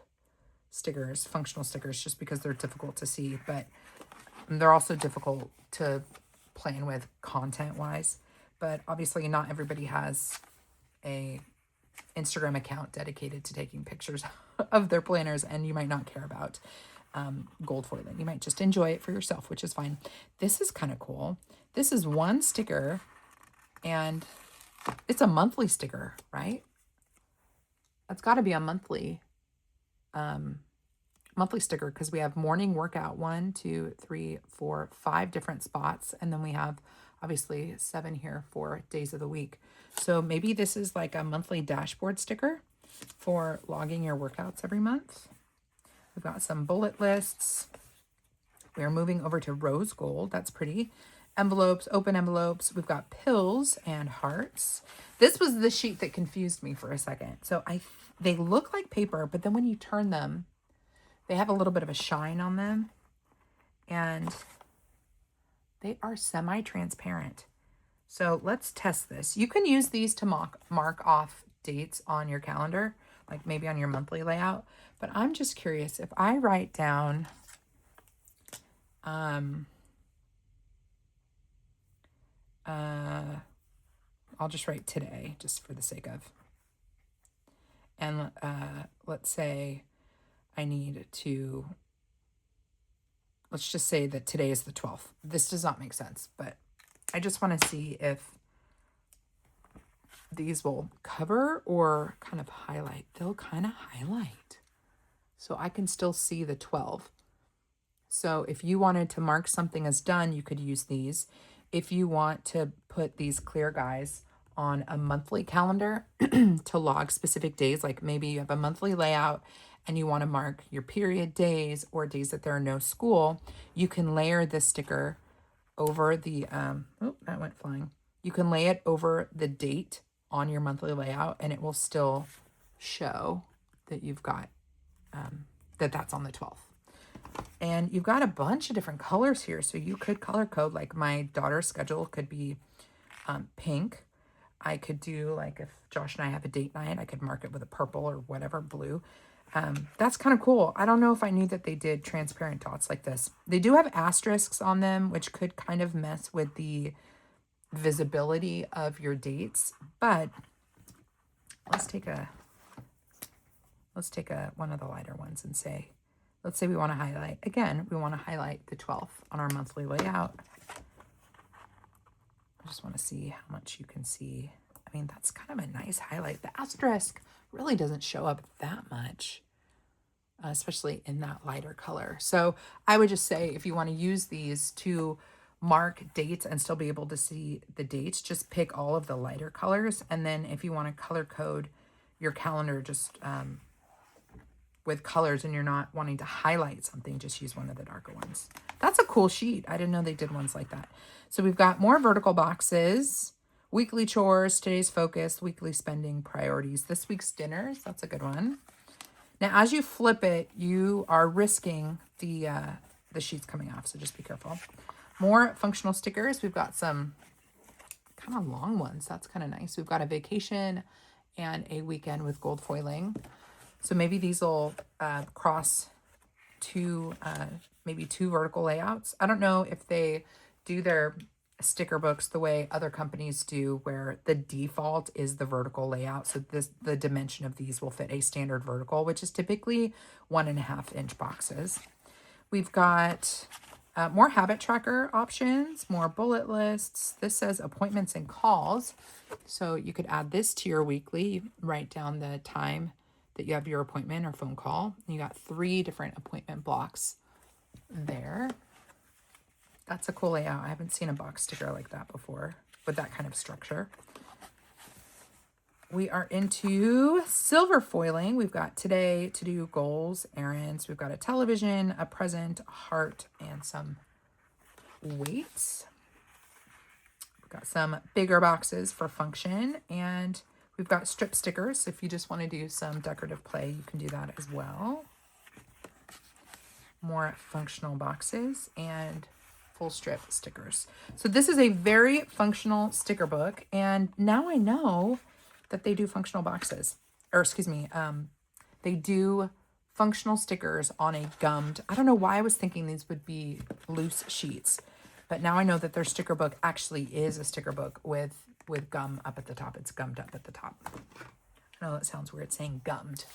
Speaker 1: stickers, functional stickers, just because they're difficult to see, but they're also difficult to plan with content-wise. But obviously not everybody has a Instagram account dedicated to taking pictures of their planners, and you might not care about gold foiling. You might just enjoy it for yourself, which is fine. This is kind of cool. This is one sticker, and it's a monthly sticker, right? It's got to be a monthly sticker because we have morning workout 1, 2, 3, 4, 5 different spots, and then we have obviously 7 here for days of the week. So maybe this is like a monthly dashboard sticker for logging your workouts every month. We've got some bullet lists. We are moving over to rose gold. That's pretty. Envelopes, open envelopes. We've got pills and hearts. This was the sheet that confused me for a second. So they look like paper, but then when you turn them, they have a little bit of a shine on them, and they are semi-transparent. So let's test this. You can use these to mark off dates on your calendar, like maybe on your monthly layout. But I'm just curious, if I write down, I'll just write today, just for the sake of, and let's say I need to, let's just say that today is the 12th. This does not make sense, but I just want to see if these will cover or kind of highlight. They'll kind of highlight. So I can still see the 12. So if you wanted to mark something as done, you could use these. If you want to put these clear guys on a monthly calendar to log specific days, like maybe you have a monthly layout and you want to mark your period days or days that there are no school, you can layer this sticker over the, oh, that went flying. You can lay it over the date on your monthly layout, and it will still show that you've got, that's on the 12th. And you've got a bunch of different colors here. So you could color code, like my daughter's schedule could be pink. I could do, like if Josh and I have a date night, I could mark it with a purple or whatever, blue. That's kind of cool. I don't know if I knew that they did transparent dots like this. They do have asterisks on them, which could kind of mess with the visibility of your dates, but let's take one of the lighter ones and say, let's say we want to highlight, again, we want to highlight the 12th on our monthly layout. I just want to see how much you can see. I mean, that's kind of a nice highlight. The asterisk really doesn't show up that much, especially in that lighter color. So I would just say if you want to use these to mark dates and still be able to see the dates, just pick all of the lighter colors. And then if you want to color code your calendar just with colors and you're not wanting to highlight something, just use one of the darker ones. That's a cool sheet. I didn't know they did ones like that. So we've got more vertical boxes, weekly chores, today's focus, weekly spending, priorities, this week's dinners. That's a good one. Now, as you flip it, you are risking the sheets coming off, so just be careful. More functional stickers. We've got some kind of long ones. That's kind of nice. We've got a vacation and a weekend with gold foiling. So maybe these will cross maybe two vertical layouts. I don't know if they do their sticker books the way other companies do, where the default is the vertical layout. So the dimension of these will fit a standard vertical, which is typically 1.5 inch boxes. We've got more habit tracker options, more bullet lists. This says appointments and calls. So you could add this to your weekly. You write down the time that you have your appointment or phone call. You got 3 different appointment blocks there. That's a cool layout. I haven't seen a box sticker like that before with that kind of structure. We are into silver foiling. We've got today, to do, goals, errands. We've got a television, a present, a heart, and some weights. We've got some bigger boxes for function, and we've got strip stickers. So if you just want to do some decorative play, you can do that as well. More functional boxes and full strip stickers. So this is a very functional sticker book. And now I know that they do functional boxes, or excuse me, they do functional stickers on a gummed, I don't know why I was thinking these would be loose sheets, but now I know that their sticker book actually is a sticker book with gum up at the top. It's gummed up at the top. I know that sounds weird saying gummed.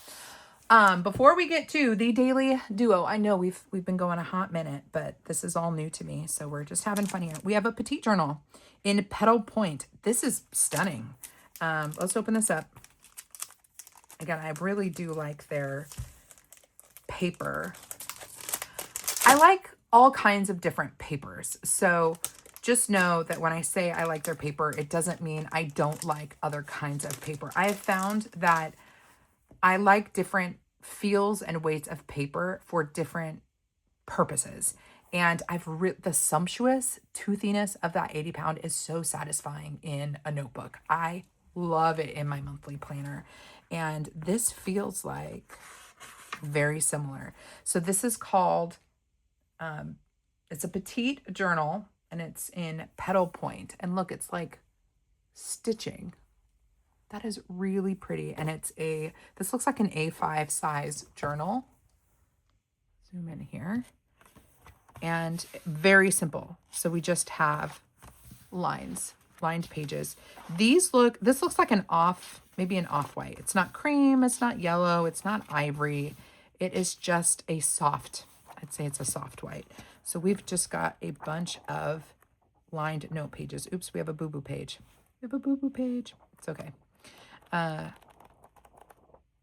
Speaker 1: Before we get to the daily duo, I know we've been going a hot minute, but this is all new to me, so we're just having fun here. We have a Petite journal in petal point. This is stunning. Let's open this up. Again, I really do like their paper. I like all kinds of different papers. So just know that when I say I like their paper, it doesn't mean I don't like other kinds of paper. I have found that I like different feels and weights of paper for different purposes. And the sumptuous toothiness of that 80 pound is so satisfying in a notebook. I love it in my monthly planner. And this feels like very similar. So this is called, it's a Petite journal, and it's in petal point. And look, it's like stitching. That is really pretty. And this looks like an A5 size journal. Zoom in here. And very simple. So we just have lined pages. This looks like maybe an off-white. It's not cream, it's not yellow, it's not ivory. It is just I'd say it's a soft white. So we've just got a bunch of lined note pages. Oops, we have a boo-boo page. It's okay.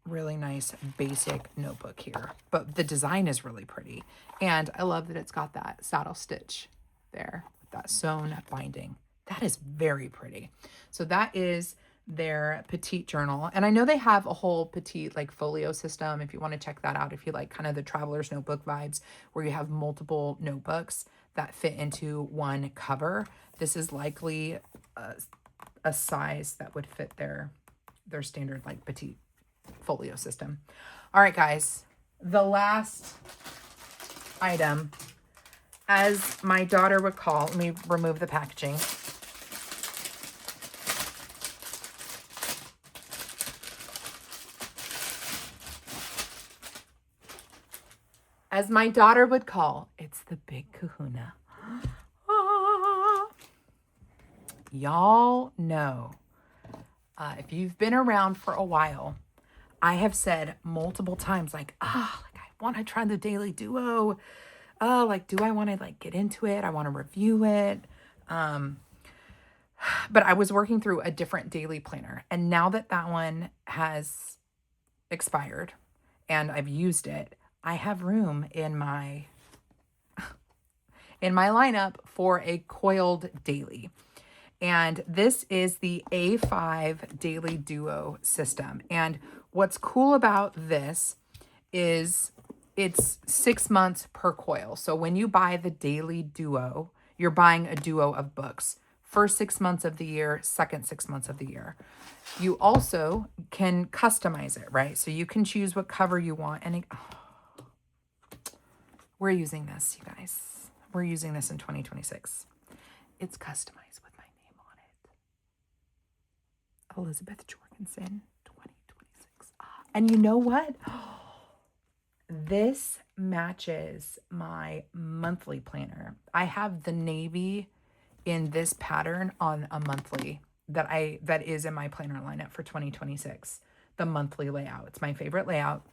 Speaker 1: Really nice basic notebook here, but the design is really pretty. And I love that it's got that saddle stitch there with that sewn binding. That is very pretty. So that is their Petite journal. And I know they have a whole Petite like folio system if you want to check that out, if you like kind of the traveler's notebook vibes where you have multiple notebooks that fit into one cover. This is likely a size that would fit their standard like Petite folio system. All right, guys, the last item, as my daughter would call, let me remove the packaging. As my daughter would call, it's the big kahuna. Ah. Y'all know, if you've been around for a while, I have said multiple times, like I want to try the Daily Duo. Do I want to get into it? I want to review it. But I was working through a different daily planner. And now that that one has expired and I've used it, I have room in my lineup for a coiled daily. And this is the A5 Daily Duo system. And what's cool about this is it's 6 months per coil. So when you buy the Daily Duo, you're buying a duo of books. First 6 months of the year, second 6 months of the year. You also can customize it, right? So you can choose what cover you want. And we're using this, you guys. We're using this in 2026. It's customized with my name on it. Elizabeth Jorgensen, 2026. And you know what? This matches my monthly planner. I have the navy in this pattern on a monthly that is in my planner lineup for 2026. The monthly layout. It's my favorite layout.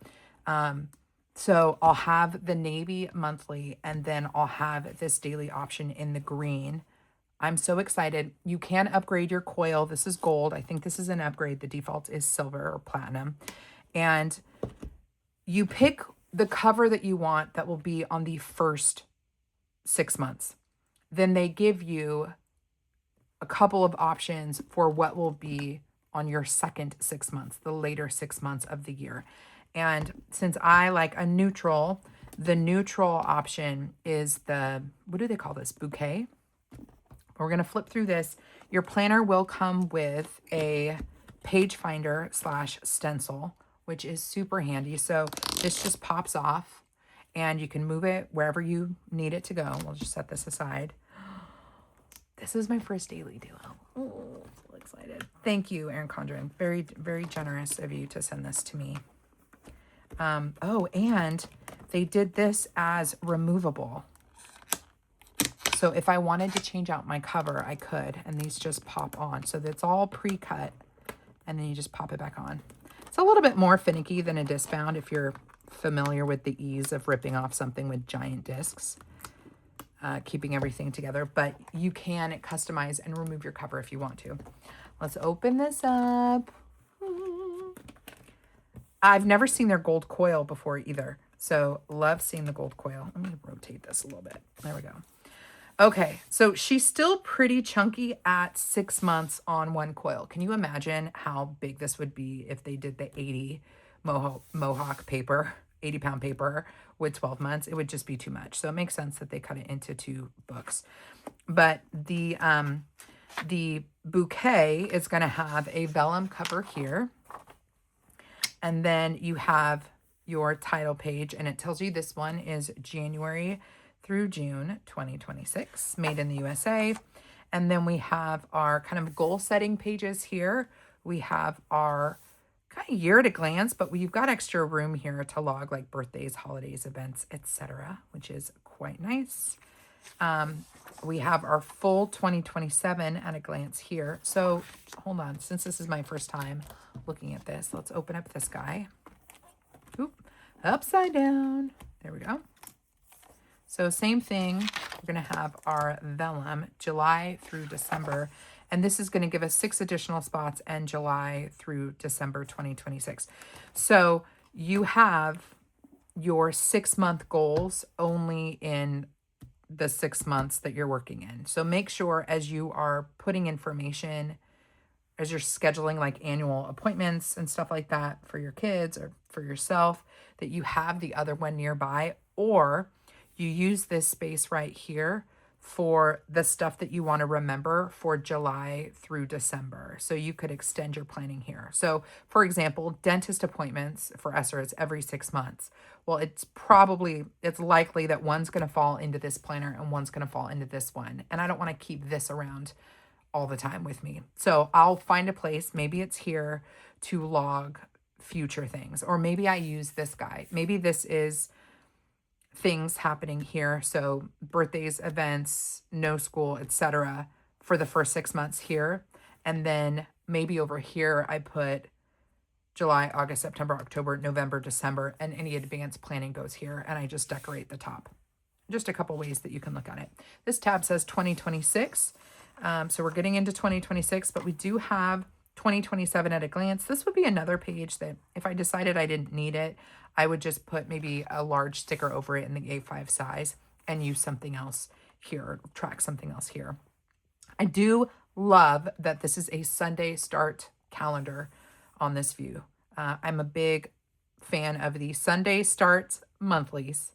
Speaker 1: So I'll have the navy monthly, and then I'll have this daily option in the green. I'm so excited. You can upgrade your coil. This is gold. I think this is an upgrade. The default is silver or platinum. And you pick the cover that you want that will be on the first 6 months. Then they give you a couple of options for what will be on your second 6 months, the later 6 months of the year. And since I like a neutral, the neutral option is the, what do they call this? Bouquet. We're going to flip through this. Your planner will come with a page finder / stencil, which is super handy. So this just pops off and you can move it wherever you need it to go. We'll just set this aside. This is my first daily duo. Oh, so excited. Thank you, Erin Condren. Very, very generous of you to send this to me. Oh, and they did this as removable. So if I wanted to change out my cover, I could, and these just pop on. So that's all pre-cut, and then you just pop it back on. It's a little bit more finicky than a disc bound if you're familiar with the ease of ripping off something with giant discs, keeping everything together, but you can customize and remove your cover if you want to. Let's open this up. I've never seen their gold coil before either, so love seeing the gold coil. Let me rotate this a little bit. There we go. Okay, so she's still pretty chunky at 6 months on one coil. Can you imagine how big this would be if they did the 80 Mohawk paper, 80-pound paper with 12 months? It would just be too much. So it makes sense that they cut it into 2 books. But the bouquet is going to have a vellum cover here. And then you have your title page, and it tells you this one is January through June 2026, made in the USA. And then we have our kind of goal setting pages here. We have our kind of year at a glance, but we've got extra room here to log like birthdays, holidays, events, etc., which is quite nice. We have our full 2027 at a glance here. So hold on, since this is my first time looking at this, let's open up this guy. Oop, upside down. There we go. So same thing, we're going to have our vellum July through December, and this is going to give us 6 additional spots and July through December 2026. So you have your 6-month goals only in the 6 months that you're working in. So make sure as you are putting information, as you're scheduling like annual appointments and stuff like that for your kids or for yourself, that you have the other one nearby, or you use this space right here for the stuff that you want to remember for July through December. So you could extend your planning here. So for example, dentist appointments for Esther is every 6 months. Well, it's likely that one's going to fall into this planner and one's going to fall into this one. And I don't want to keep this around all the time with me. So I'll find a place, maybe it's here, to log future things. Or maybe I use this guy. Maybe this is things happening here. So birthdays, events, no school, etc. for the first 6 months here. And then maybe over here, I put July, August, September, October, November, December, and any advanced planning goes here. And I just decorate the top. Just a couple ways that you can look at it. This tab says 2026. So we're getting into 2026, but we do have 2027 at a glance. This would be another page that if I decided I didn't need it, I would just put maybe a large sticker over it in the A5 size and use something else here, track something else here. I do love that this is a Sunday start calendar on this view. I'm a big fan of the Sunday start monthlies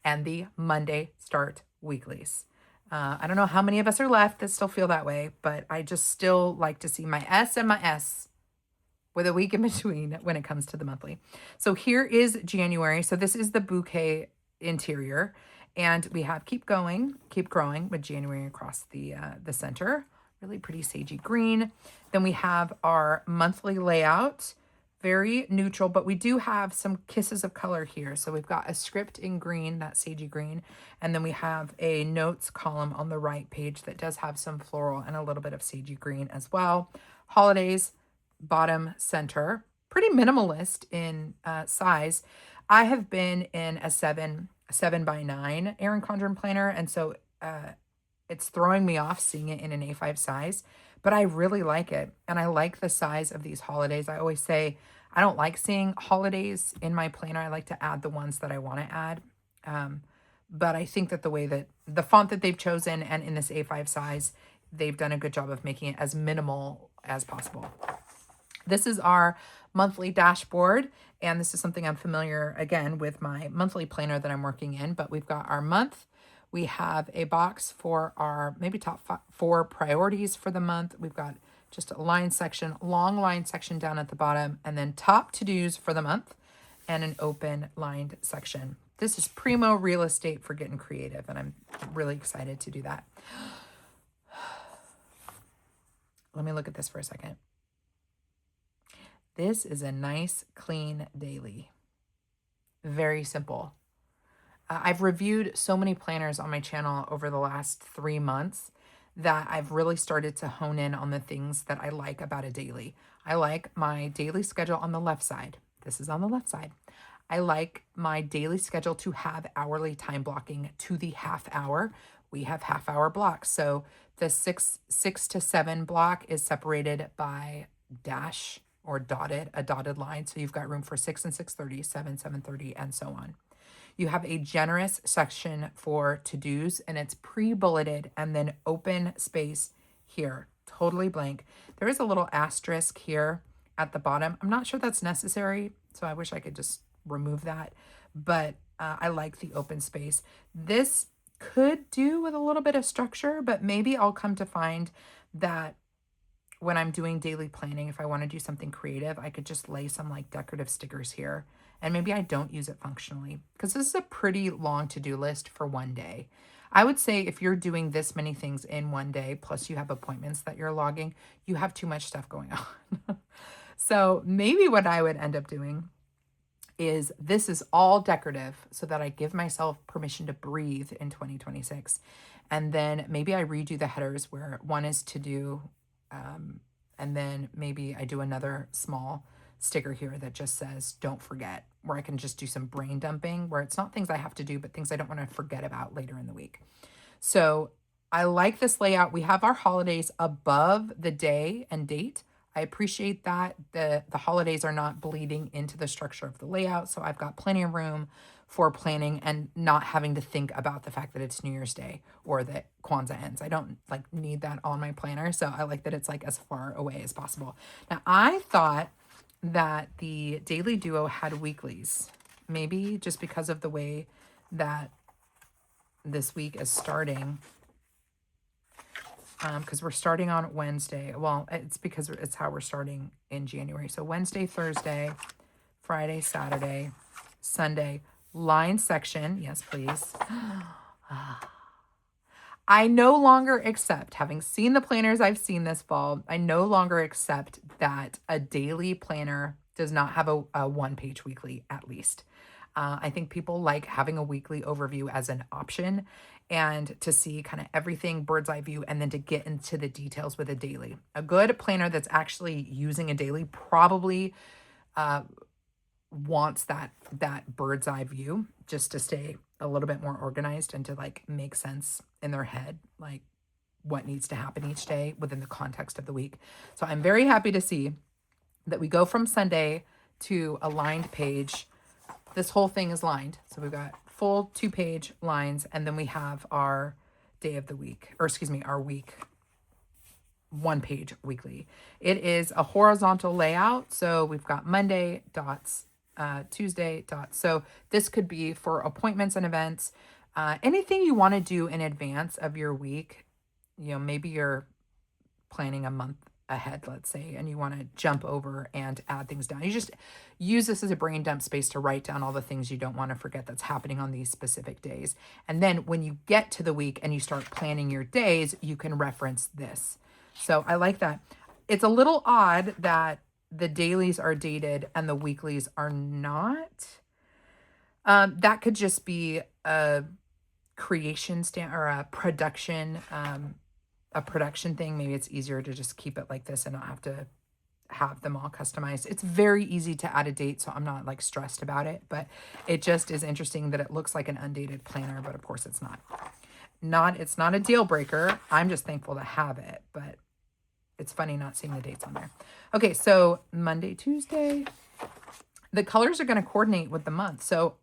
Speaker 1: and the Monday start weeklies. I don't know how many of us are left that still feel that way, but I just still like to see my S and my S with a week in between when it comes to the monthly. So here is January. So this is the bouquet interior. And we have keep growing with January across the center. Really pretty sagey green. Then we have our monthly layout. Very neutral, but we do have some kisses of color here. So we've got a script in green, that sagey green, and then we have a notes column on the right page that does have some floral and a little bit of sagey green as well. Holidays, bottom center, pretty minimalist in size. I have been in a 7x9 Erin Condren planner, and so it's throwing me off seeing it in an A5 size, but I really like it. And I like the size of these holidays. I always say I don't like seeing holidays in my planner. I like to add the ones that I want to add. But I think that the way that the font that they've chosen and in this A5 size, they've done a good job of making it as minimal as possible. This is our monthly dashboard. And this is something I'm familiar, again, with my monthly planner that I'm working in. But we've got our month. We have a box for our maybe top 4 priorities for the month. We've got just a line section, long line section down at the bottom, and then top to-dos for the month and an open lined section. This is primo real estate for getting creative, and I'm really excited to do that. Let me look at this for a second. This is a nice, clean daily. Very simple. I've reviewed so many planners on my channel over the last 3 months that I've really started to hone in on the things that I like about a daily. I like my daily schedule on the left side. This is on the left side. I like my daily schedule to have hourly time blocking to the half hour. We have half hour blocks. So the 6 to 7 block is separated by dash or a dotted line. So you've got room for 6 and 6:30, 7, 7:30, and so on. You have a generous section for to-dos, and it's pre-bulleted, and then open space here, totally blank. There is a little asterisk here at the bottom. I'm not sure that's necessary, so I wish I could just remove that, but I like the open space. This could do with a little bit of structure, but maybe I'll come to find that when I'm doing daily planning, if I want to do something creative, I could just lay some like decorative stickers here. And maybe I don't use it functionally because this is a pretty long to-do list for one day. I would say if you're doing this many things in one day, plus you have appointments that you're logging, you have too much stuff going on. So maybe what I would end up doing is this is all decorative so that I give myself permission to breathe in 2026. And then maybe I redo the headers where one is to do, and then maybe I do another small sticker here that just says, don't forget, where I can just do some brain dumping where it's not things I have to do, but things I don't want to forget about later in the week. So I like this layout. We have our holidays above the day and date. I appreciate that the holidays are not bleeding into the structure of the layout. So I've got plenty of room for planning and not having to think about the fact that it's New Year's Day or that Kwanzaa ends. I don't like need that on my planner. So I like that it's like as far away as possible. Now I thought that the Daily Duo had weeklies, maybe just because of the way that this week is starting. Because we're starting on Wednesday. Well, it's because it's how we're starting in January. So Wednesday, Thursday, Friday, Saturday, Sunday, line section. Yes, please. I no longer accept, having seen the planners I've seen this fall, I no longer accept that a daily planner does not have a one-page weekly at least. I think people like having a weekly overview as an option and to see kind of everything bird's eye view and then to get into the details with a daily. A good planner that's actually using a daily probably wants that bird's eye view just to stay a little bit more organized and to like make sense in their head, like what needs to happen each day within the context of the week. So I'm very happy to see that we go from Sunday to a lined page. This whole thing is lined. So we've got full 2-page lines, and then we have our day of the week, or excuse me, our week 1-page weekly. It is a horizontal layout. So we've got Monday dots, Tuesday dots. So this could be for appointments and events, anything you want to do in advance of your week. Maybe you're planning a month ahead, let's say, and you want to jump over and add things down. You just use this as a brain dump space to write down all the things you don't want to forget that's happening on these specific days. And then when you get to the week and you start planning your days, you can reference this. So I like that. It's a little odd that the dailies are dated and the weeklies are not. That could just be a creation or a production thing. Maybe it's easier to just keep it like this and not have to have them all customized. It's very easy to add a date, so I'm not like stressed about it, but it just is interesting that it looks like an undated planner, but of course it's not. It's not a deal breaker. I'm just thankful to have it, but it's funny not seeing the dates on there. Okay, so Monday, Tuesday, the colors are going to coordinate with the month. So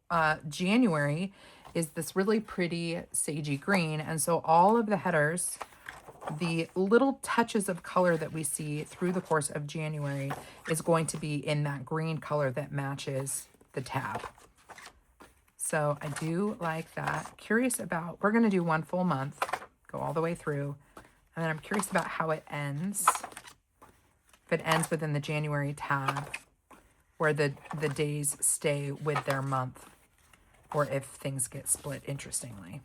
Speaker 1: January is this really pretty sagey green, and so all of the headers, the little touches of color that we see through the course of January is going to be in that green color that matches the tab. So I do like that. Curious about, we're going to do one full month, go all the way through. And then I'm curious about how it ends. If it ends within the January tab where the days stay with their month, or if things get split, interestingly.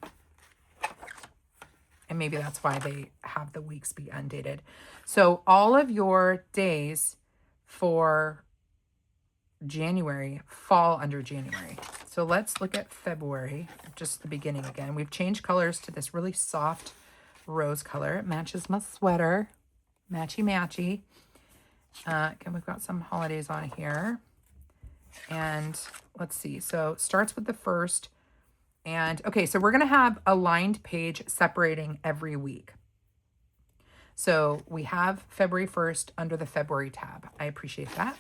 Speaker 1: And maybe that's why they have the weeks be undated. So all of your days for January fall under January. So let's look at February, just the beginning again. We've changed colors to this really soft rose color. It matches my sweater. Matchy matchy. Again, we've got some holidays on here. And let's see. So it starts with the first. And okay, so we're going to have a lined page separating every week. So we have February 1st under the February tab. I appreciate that.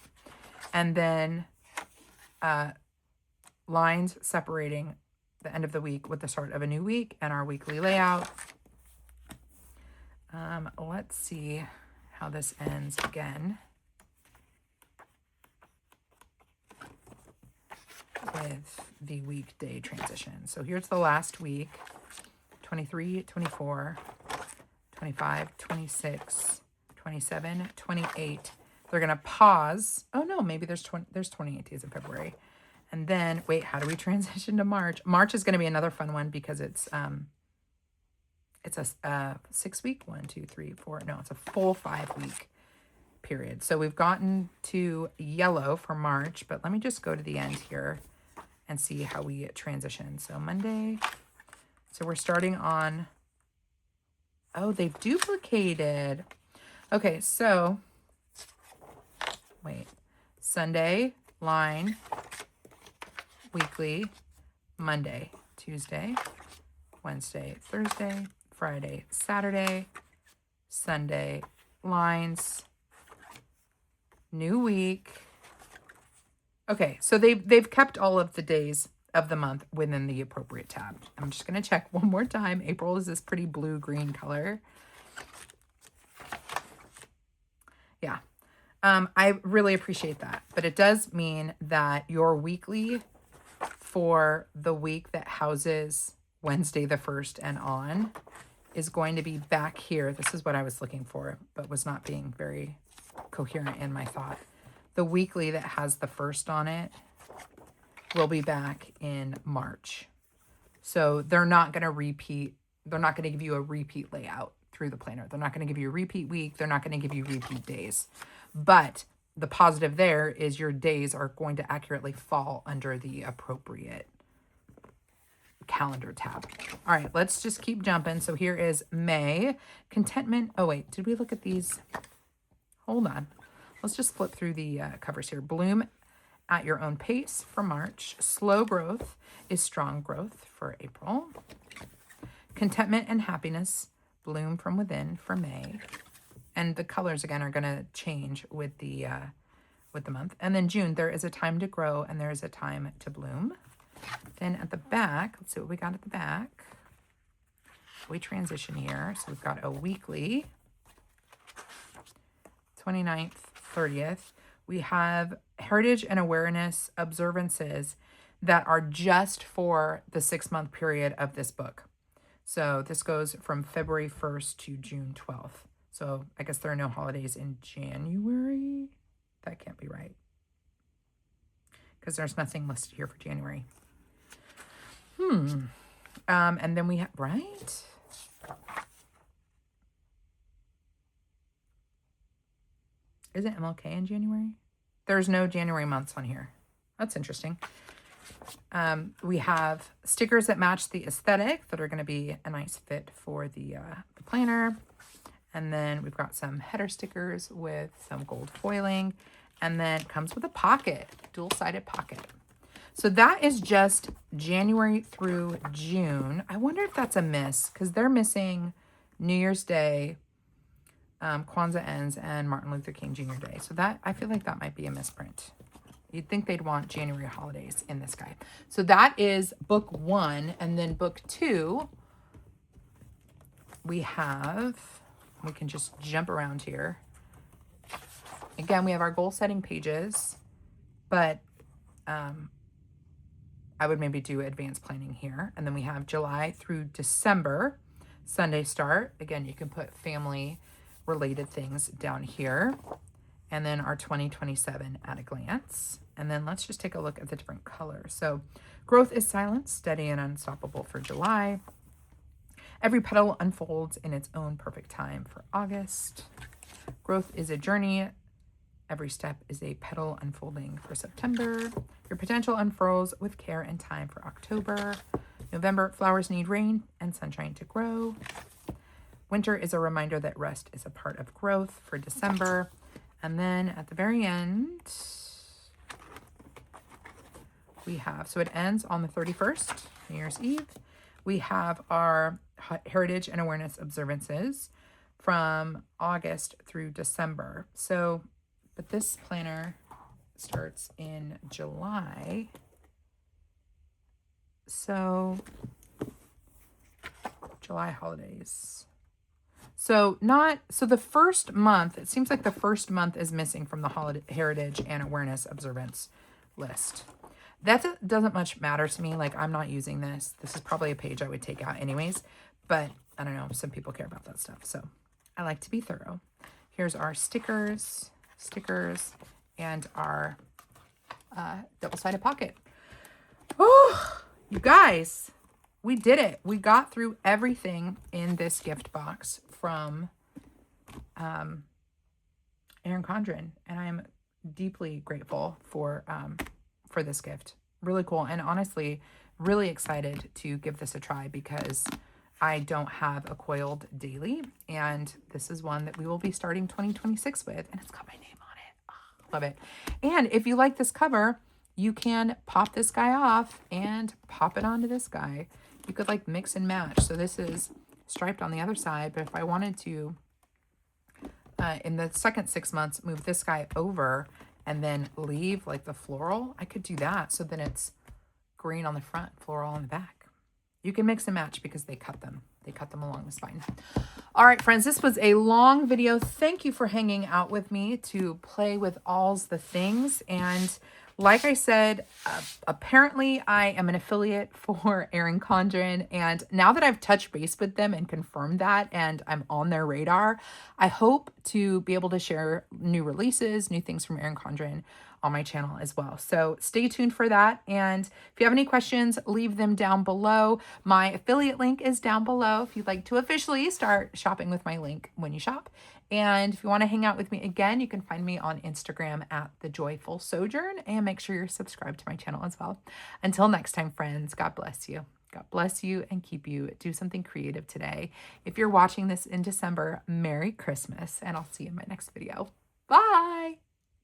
Speaker 1: And then lines separating the end of the week with the start of a new week and our weekly layout. Let's see how this ends again with the weekday transition. So here's the last week, 23, 24, 25, 26, 27, 28. They're going to pause. Oh no, maybe there's 28 days in February. And then, wait, how do we transition to March? March is going to be another fun one because it's a 6-week, 1, 2, 3, 4. No, it's a full 5-week period. So we've gotten to yellow for March, but let me just go to the end here and see how we transition. So Monday, so we're starting on, oh, they've duplicated. Okay, so wait, Sunday, line, weekly, Monday, Tuesday, Wednesday, Thursday, Friday, Saturday, Sunday, lines, new week. Okay, so they've kept all of the days of the month within the appropriate tab. I'm just going to check one more time. April is this pretty blue-green color. Yeah, I really appreciate that. But it does mean that your weekly for the week that houses Wednesday the 1st and on is going to be back here. This is what I was looking for, but was not being very coherent in my thought. The weekly that has the 1st on it will be back in March. So they're not going to repeat. They're not going to give you a repeat layout through the planner. They're not going to give you a repeat week. They're not going to give you repeat days. But the positive there is your days are going to accurately fall under the appropriate calendar tab. All right, let's just keep jumping. So here is May. Contentment. Oh, wait, did we look at these? Hold on. Let's just flip through the covers here. Bloom at your own pace for March. Slow growth is strong growth for April. Contentment and happiness. Bloom from within for May. And the colors, again, are going to change with the month. And then June, there is a time to grow and there is a time to bloom. Then at the back, let's see what we got at the back. We transition here. So we've got a weekly, 29th, 30th. We have heritage and awareness observances that are just for the 6-month period of this book. So this goes from February 1st to June 12th. So I guess there are no holidays in January. That can't be right, because there's nothing listed here for January. And then we have, right? Isn't MLK in January? There's no January months on here. That's interesting. We have stickers that match the aesthetic that are going to be a nice fit for the planner. And then we've got some header stickers with some gold foiling. And then it comes with a pocket, dual-sided pocket. So that is just January through June. I wonder if that's a miss, because they're missing New Year's Day, Kwanzaa ends, and Martin Luther King Jr. Day. So that, I feel like that might be a misprint. You'd think they'd want January holidays in this guy. So that is book 1. And then book 2, we can just jump around here. Again, we have our goal setting pages, but I would maybe do advanced planning here. And then we have July through December, Sunday start. Again, you can put family related things down here. And then our 2027 at a glance. And then let's just take a look at the different colors. So growth is silent, steady, and unstoppable for July. Every petal unfolds in its own perfect time for August. Growth is a journey. Every step is a petal unfolding for September. Your potential unfurls with care and time for October. November, flowers need rain and sunshine to grow. Winter is a reminder that rest is a part of growth for December. And then at the very end, we have, so it ends on the 31st, New Year's Eve. We have our heritage and awareness observances from August through December. So, but this planner starts in July. So, July holidays. So the first month, it seems like the first month is missing from the holiday heritage and awareness observance list. That doesn't much matter to me. Like, I'm not using this. This is probably a page I would take out anyways, but I don't know. Some people care about that stuff. So I like to be thorough. Here's our stickers, and our double-sided pocket. Oh, you guys, we did it. We got through everything in this gift box from Erin Condren, and I am deeply grateful for this gift. Really cool, and honestly, really excited to give this a try because I don't have a coiled daily, and this is one that we will be starting 2026 with, and it's got my name on it. Oh, love it. And if you like this cover, you can pop this guy off and pop it onto this guy. You could like mix and match. So this is striped on the other side, but if I wanted to, in the second 6 months, move this guy over and then leave like the floral, I could do that. So then it's green on the front, floral on the back. You can mix and match because they cut them. They cut them along the spine. All right, friends, this was a long video. Thank you for hanging out with me to play with all's the things. And like I said, apparently I am an affiliate for Erin Condren, and now that I've touched base with them and confirmed that and I'm on their radar, I hope to be able to share new releases, new things from Erin Condren on my channel as well. So stay tuned for that. And if you have any questions, leave them down below. My affiliate link is down below if you'd like to officially start shopping with my link when you shop. And if you want to hang out with me again, you can find me on Instagram at The Joyful Sojourn, and make sure you're subscribed to my channel as well. Until next time, friends, God bless you. God bless you and keep you. Do something creative today. If you're watching this in December, Merry Christmas, and I'll see you in my next video. Bye.